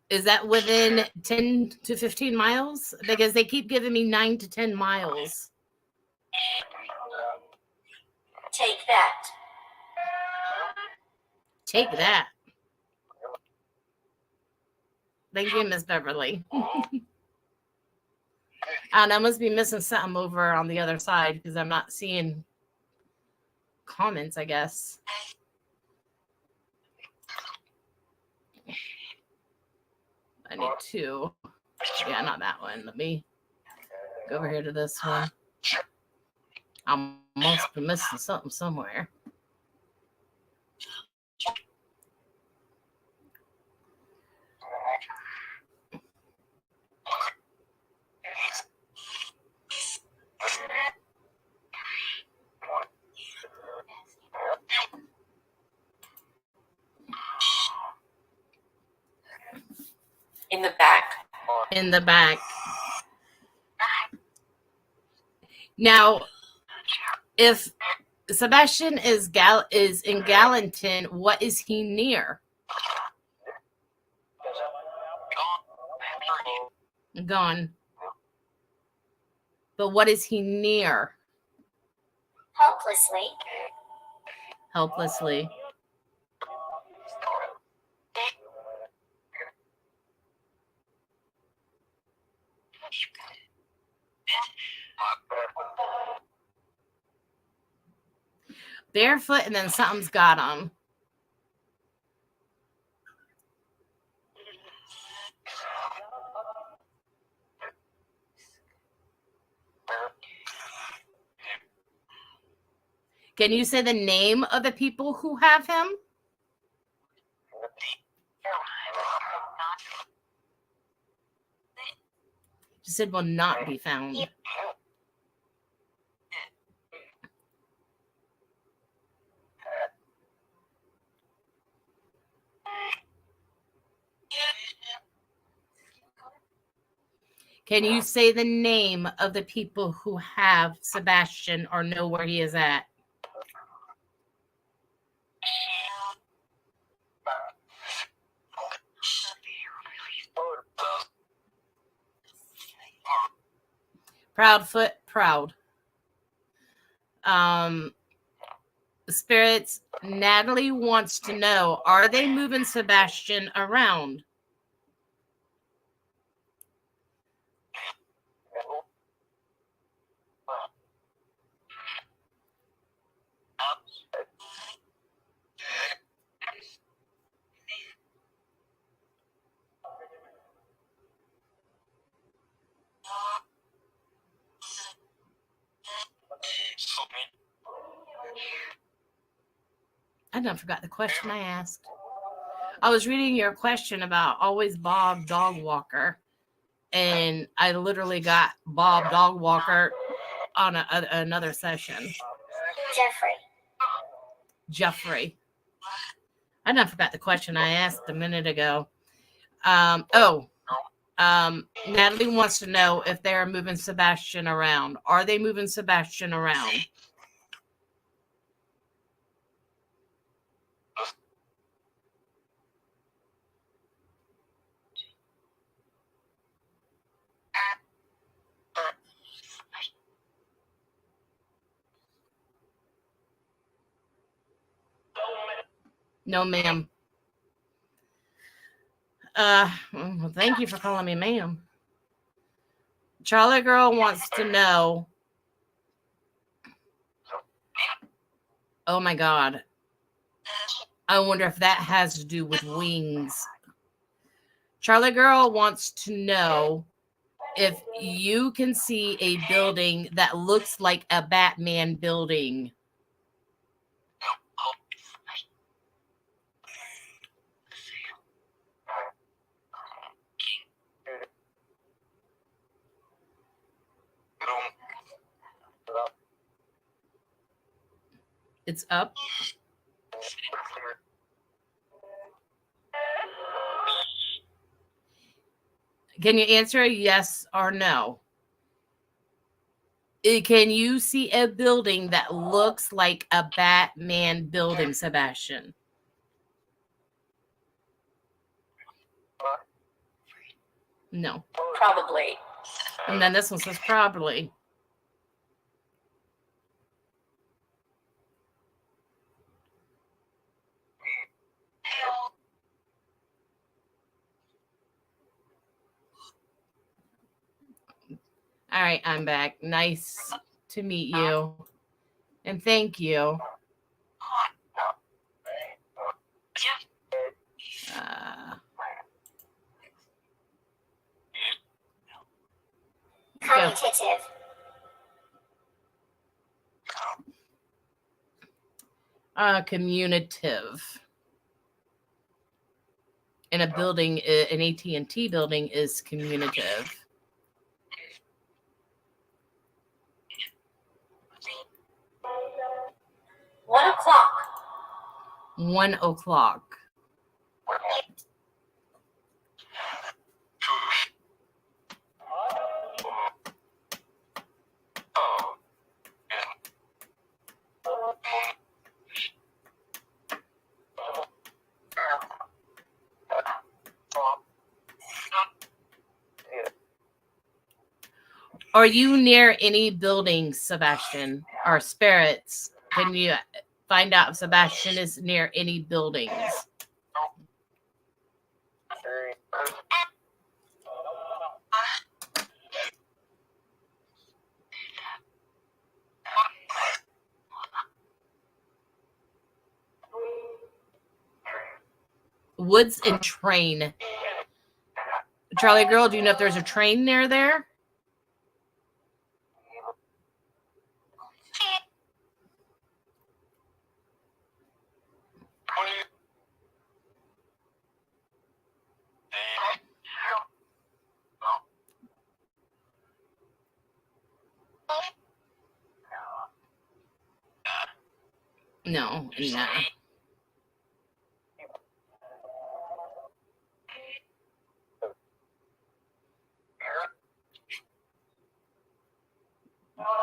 Is that within 10 to 15 miles? Because they keep giving me 9 to 10 miles. Take that. Take that. Thank you, Miss Beverly. And I must be missing something over on the other side because I'm not seeing comments, I guess. I need 2. Yeah, not that one. Let me go over here to this one. I must be missing something somewhere. In the back. In the back. Now, if Sebastian is in Gallatin, what is he near? Gone. But what is he near? Helplessly. Helplessly. Barefoot, and then something's got him. Can you say the name of the people who have him? You said will not be found. Can you say the name of the people who have Sebastian or know where he is at? Proudfoot, proud. Spirits, Natalie wants to know, are they moving Sebastian around? I done forgot the question I asked. I was reading your question about always Bob Dog Walker, and I literally got Bob Dog Walker on another session. Jeffrey. I done forgot the question I asked a minute ago. Natalie wants to know if they're moving Sebastian around. Are they moving Sebastian around? No, ma'am. Well, thank you for calling me ma'am. Charlie Girl wants to know. Oh my God. I wonder if that has to do with wings. Charlie Girl wants to know if you can see a building that looks like a Batman building. It's up. Can you answer a yes or no? Can you see a building that looks like a Batman building, Sebastian? No. Probably. And then this one says probably. All right, I'm back. Nice to meet you. And thank you. Commutative. Commutative. In a building, an AT&T building is commutative. One o'clock. 1 o'clock. Are you near any buildings, Sebastian, or spirits? Can you find out if Sebastian is near any buildings? Woods and train. Charlie girl, do you know if there's a train near there? No, no.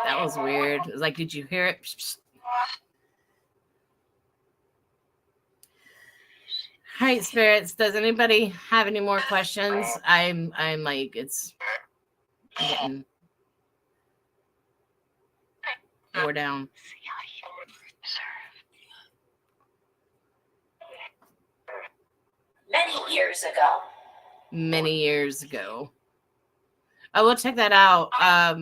That was weird. It was like, did you hear it? All right, spirits. Does anybody have any more questions? I'm like, it's getting wore down. Many years ago. Many years ago. I will check that out.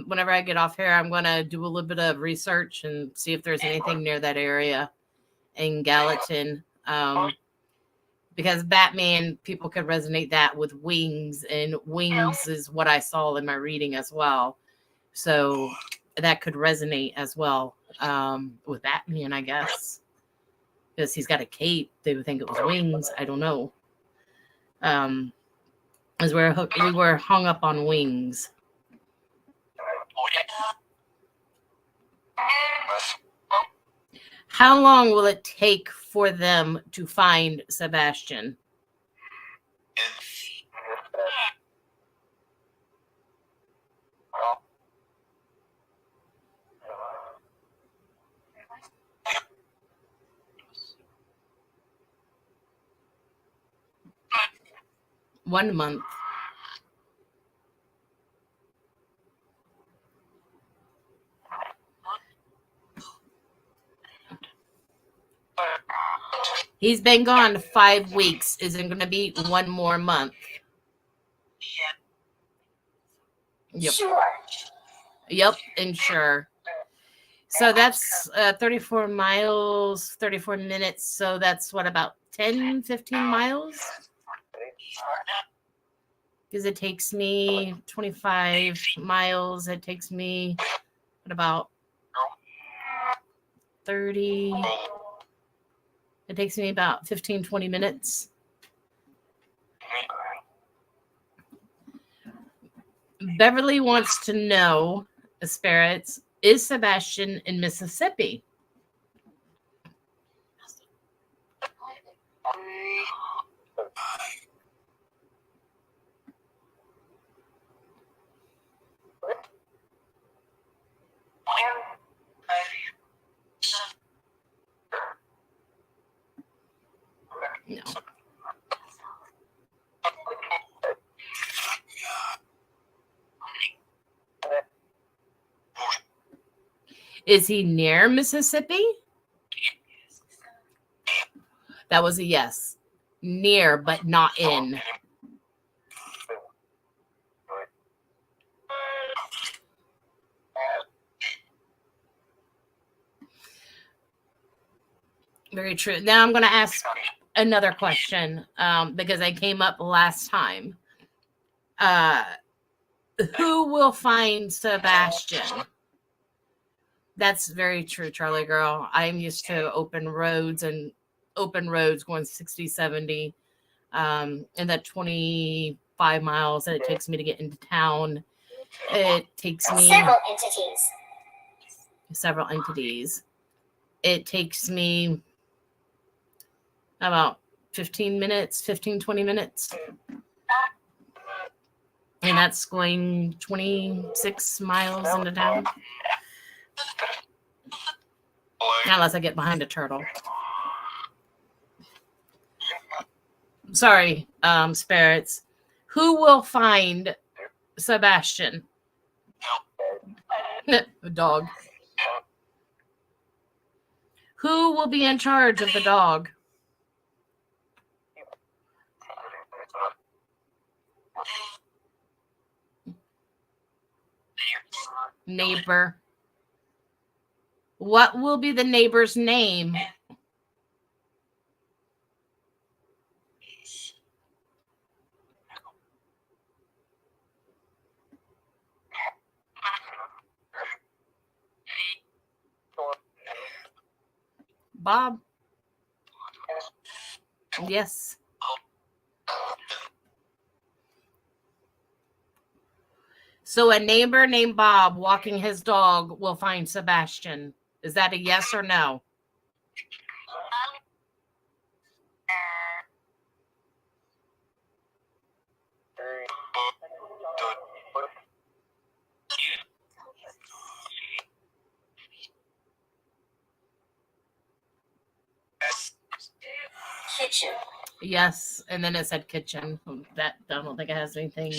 Whenever I get off here, I'm going to do a little bit of research and see if there's anything near that area in Gallatin. Because Batman, people could resonate that with wings, and wings is what I saw in my reading as well. So that could resonate as well with Batman, I guess. Because he's got a cape. They would think it was wings. I don't know. As we were hung up on wings. How long will it take for them to find Sebastian? One month. He's been gone 5 weeks. Is it going to be one more month? Yep. Sure. Yep, and sure. So that's 34 miles, 34 minutes. So that's what, about 10, 15 miles? Because it takes me 25 miles. It takes me about 30. It takes me about 15, 20 minutes. Beverly wants to know, spirits, is Sebastian in Mississippi? No. Is he near Mississippi? That was a yes. Near, but not in. Very true. Now I'm going to ask another question because I came up last time. Who will find Sebastian? That's very true, Charlie girl. I'm used to open roads going 60, 70, and that 25 miles that it takes me to get into town. It takes me several entities. It takes me about 15, 20 minutes. And that's going 26 miles into town. Unless I get behind a turtle. Sorry, spirits. Who will find Sebastian? The dog. Who will be in charge of the dog? Neighbor. What will be the neighbor's name? Bob. Yes. So a neighbor named Bob walking his dog will find Sebastian. Is that a yes or no? Kitchen. Yes, and then it said kitchen. That I don't think it has anything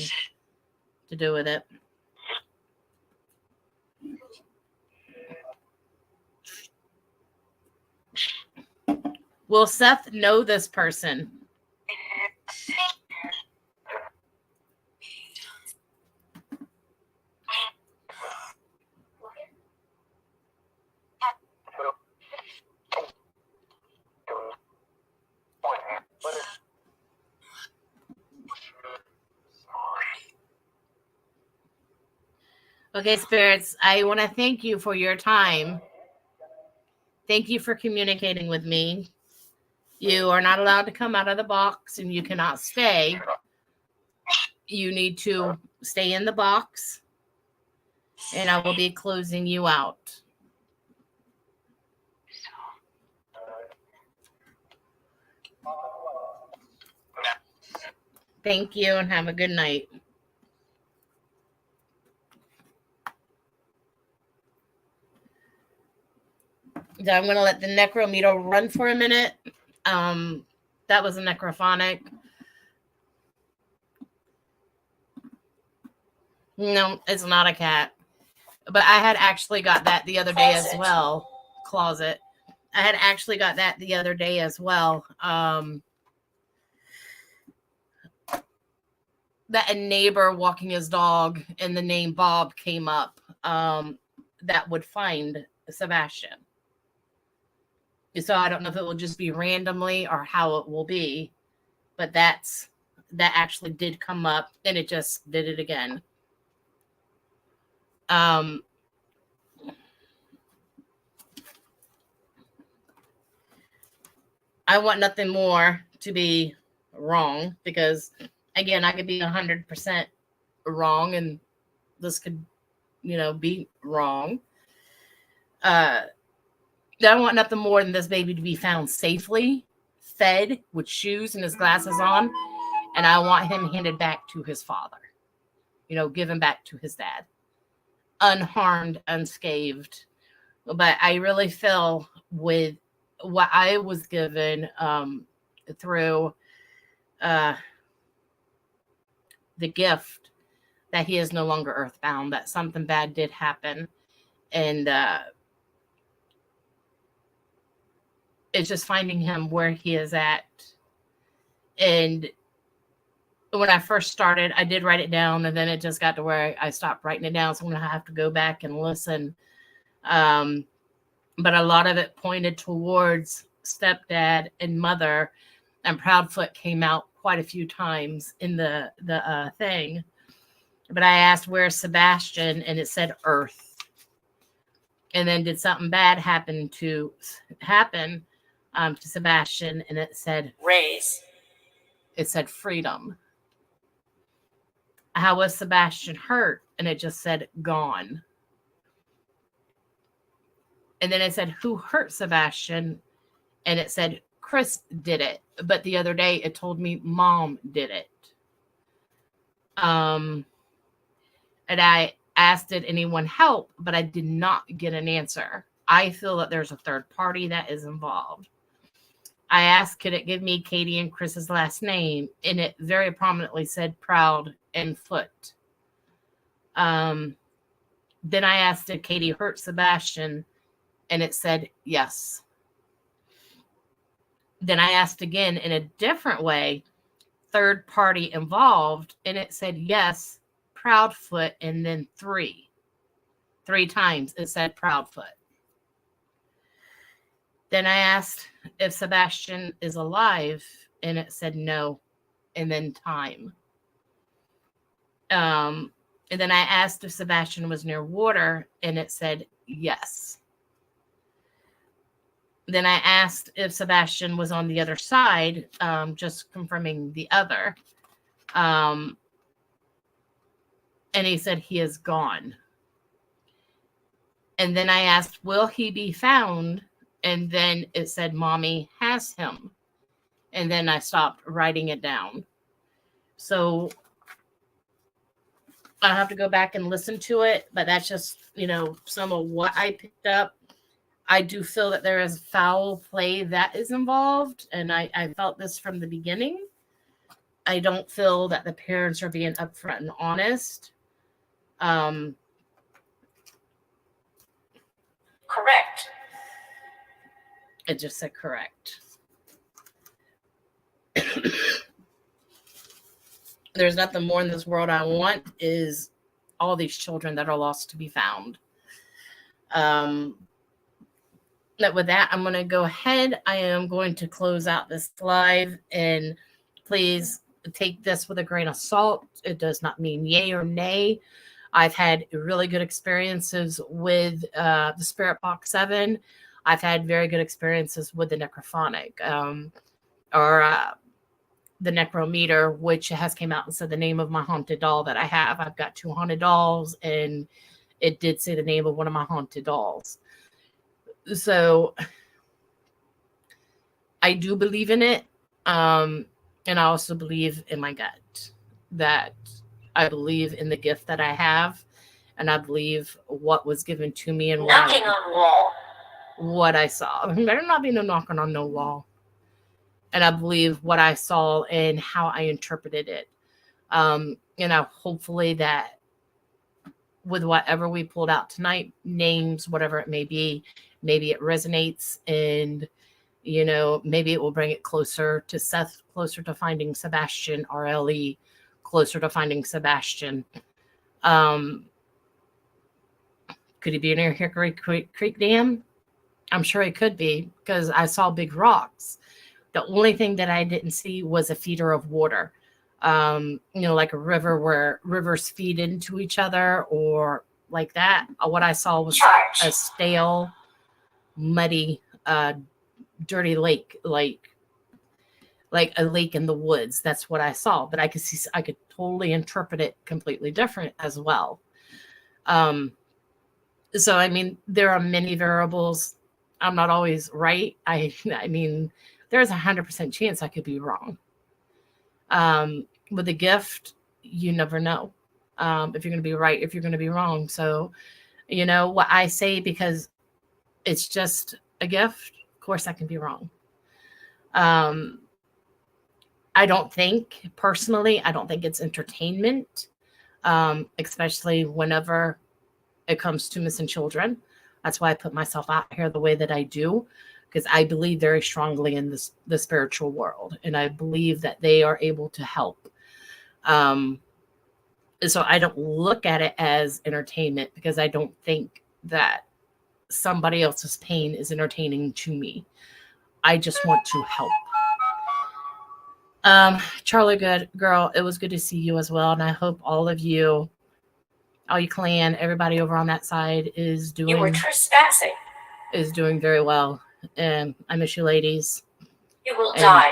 to do with it. Will Seth know this person? Okay, spirits, I want to thank you for your time. Thank you for communicating with me. You are not allowed to come out of the box and you cannot stay. You need to stay in the box and I will be closing you out. Thank you and have a good night. So I'm going to let the necrometer run for a minute. That was a necrophonic. No, it's not a cat. But I had actually got that the other day as well. Closet. I had actually got that the other day as well. That a neighbor walking his dog and the name Bob came up. That would find Sebastian. So I don't know if it will just be randomly or how it will be, but that actually did come up and it just did it again. I want nothing more to be wrong because again, I could be 100% wrong and this could, be wrong. I want nothing more than this baby to be found safely, fed with shoes and his glasses on. And I want him handed back to his father, given back to his dad, unharmed, unscathed. But I really feel with what I was given, through the gift that he is no longer earthbound, that something bad did happen. And it's just finding him where he is at. And when I first started, I did write it down, and then it just got to where I stopped writing it down. So I'm going to have to go back and listen. But a lot of it pointed towards stepdad and mother, and Proudfoot came out quite a few times in the thing. But I asked, where's Sebastian? And it said Earth. And then did something bad happen to Sebastian? And it said Raise. It said freedom. How was Sebastian hurt? And it just said gone. And then it said, who hurt Sebastian? And it said, Chris did it. But the other day it told me mom did it. And I asked, did anyone help? But I did not get an answer. I feel that there's a third party that is involved. I asked, could it give me Katie and Chris's last name? And it very prominently said Proud and Foot. Then I asked, did Katie hurt Sebastian? And it said yes. Then I asked again in a different way, third party involved, and it said yes, Proudfoot, and then three times it said Proudfoot. Then I asked if Sebastian is alive, and it said no, and then time. And then I asked if Sebastian was near water, and it said yes. Then I asked if Sebastian was on the other side, just confirming the other. And he said he is gone. And then I asked, will he be found? And then it said, Mommy has him. And then I stopped writing it down. So I'll have to go back and listen to it. But that's just, some of what I picked up. I do feel that there is foul play that is involved. And I felt this from the beginning. I don't feel that the parents are being upfront and honest. Correct. It just said correct. There's nothing more in this world I want is all these children that are lost to be found. But with that, I'm going to go ahead. I am going to close out this live, and please take this with a grain of salt. It does not mean yay or nay. I've had really good experiences with the Spirit Box 7. I've had very good experiences with the Necrophonic or the Necrometer, which has came out and said the name of my haunted doll that I have. I've got 2 haunted dolls, and it did say the name of one of my haunted dolls. So I do believe in it. And I also believe in my gut, that I believe in the gift that I have, and I believe what was given to me and Knocking on wall. What I saw. There not be no knocking on no wall. And I believe what I saw and how I interpreted it. Hopefully that with whatever we pulled out tonight, names, whatever it may be, maybe it resonates, and maybe it will bring it closer to Seth, closer to finding Sebastian, RLE, closer to finding Sebastian. Could he be near Hickory Creek Dam? I'm sure he could be, because I saw big rocks. The only thing that I didn't see was a feeder of water. Like a river where rivers feed into each other, or like that. What I saw was a stale, muddy, dirty lake, like a lake in the woods. That's what I saw. But I could totally interpret it completely different as well. So there are many variables. I'm not always right. I mean, there's 100% chance I could be wrong. With a gift, you never know if you're going to be right, if you're going to be wrong. So, what I say, because it's just a gift, of course I can be wrong. I don't think it's entertainment, especially whenever it comes to missing children. That's why I put myself out here the way that I do, because I believe very strongly in the spiritual world, and I believe that they are able to help. So I don't look at it as entertainment, because I don't think that somebody else's pain is entertaining to me. I just want to help. Charlie, good girl, it was good to see you as well, and I hope all you clan, everybody over on that side is You were doing trespassing. very well. And I miss you ladies. You will And die.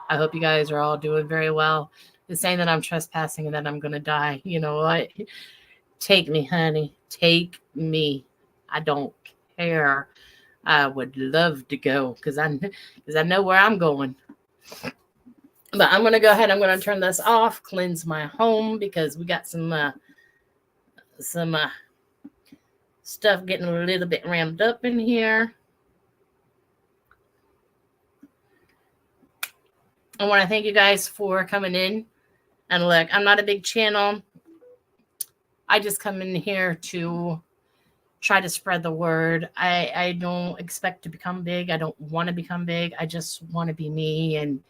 I hope you guys are all doing very well. The saying that I'm trespassing and that I'm gonna die, you know what? Take me, honey. Take me. I don't care. I would love to go because I know where I'm going. But I'm gonna go ahead. I'm gonna turn this off, cleanse my home, because we got some stuff getting a little bit ramped up in here. I want to thank you guys for coming in. And look, I'm not a big channel. I just come in here to try to spread the word. I don't expect to become big. I don't want to become big. I just want to be me and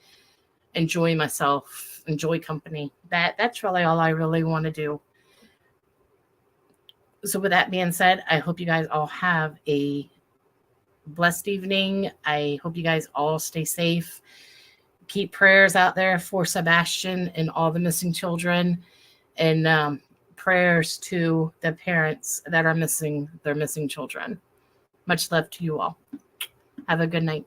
enjoy myself, enjoy company. That's really all I really want to do. So with that being said, I hope you guys all have a blessed evening. I hope you guys all stay safe. Keep prayers out there for Sebastian and all the missing children, and prayers to the parents that are missing their missing children. Much love to you all. Have a good night.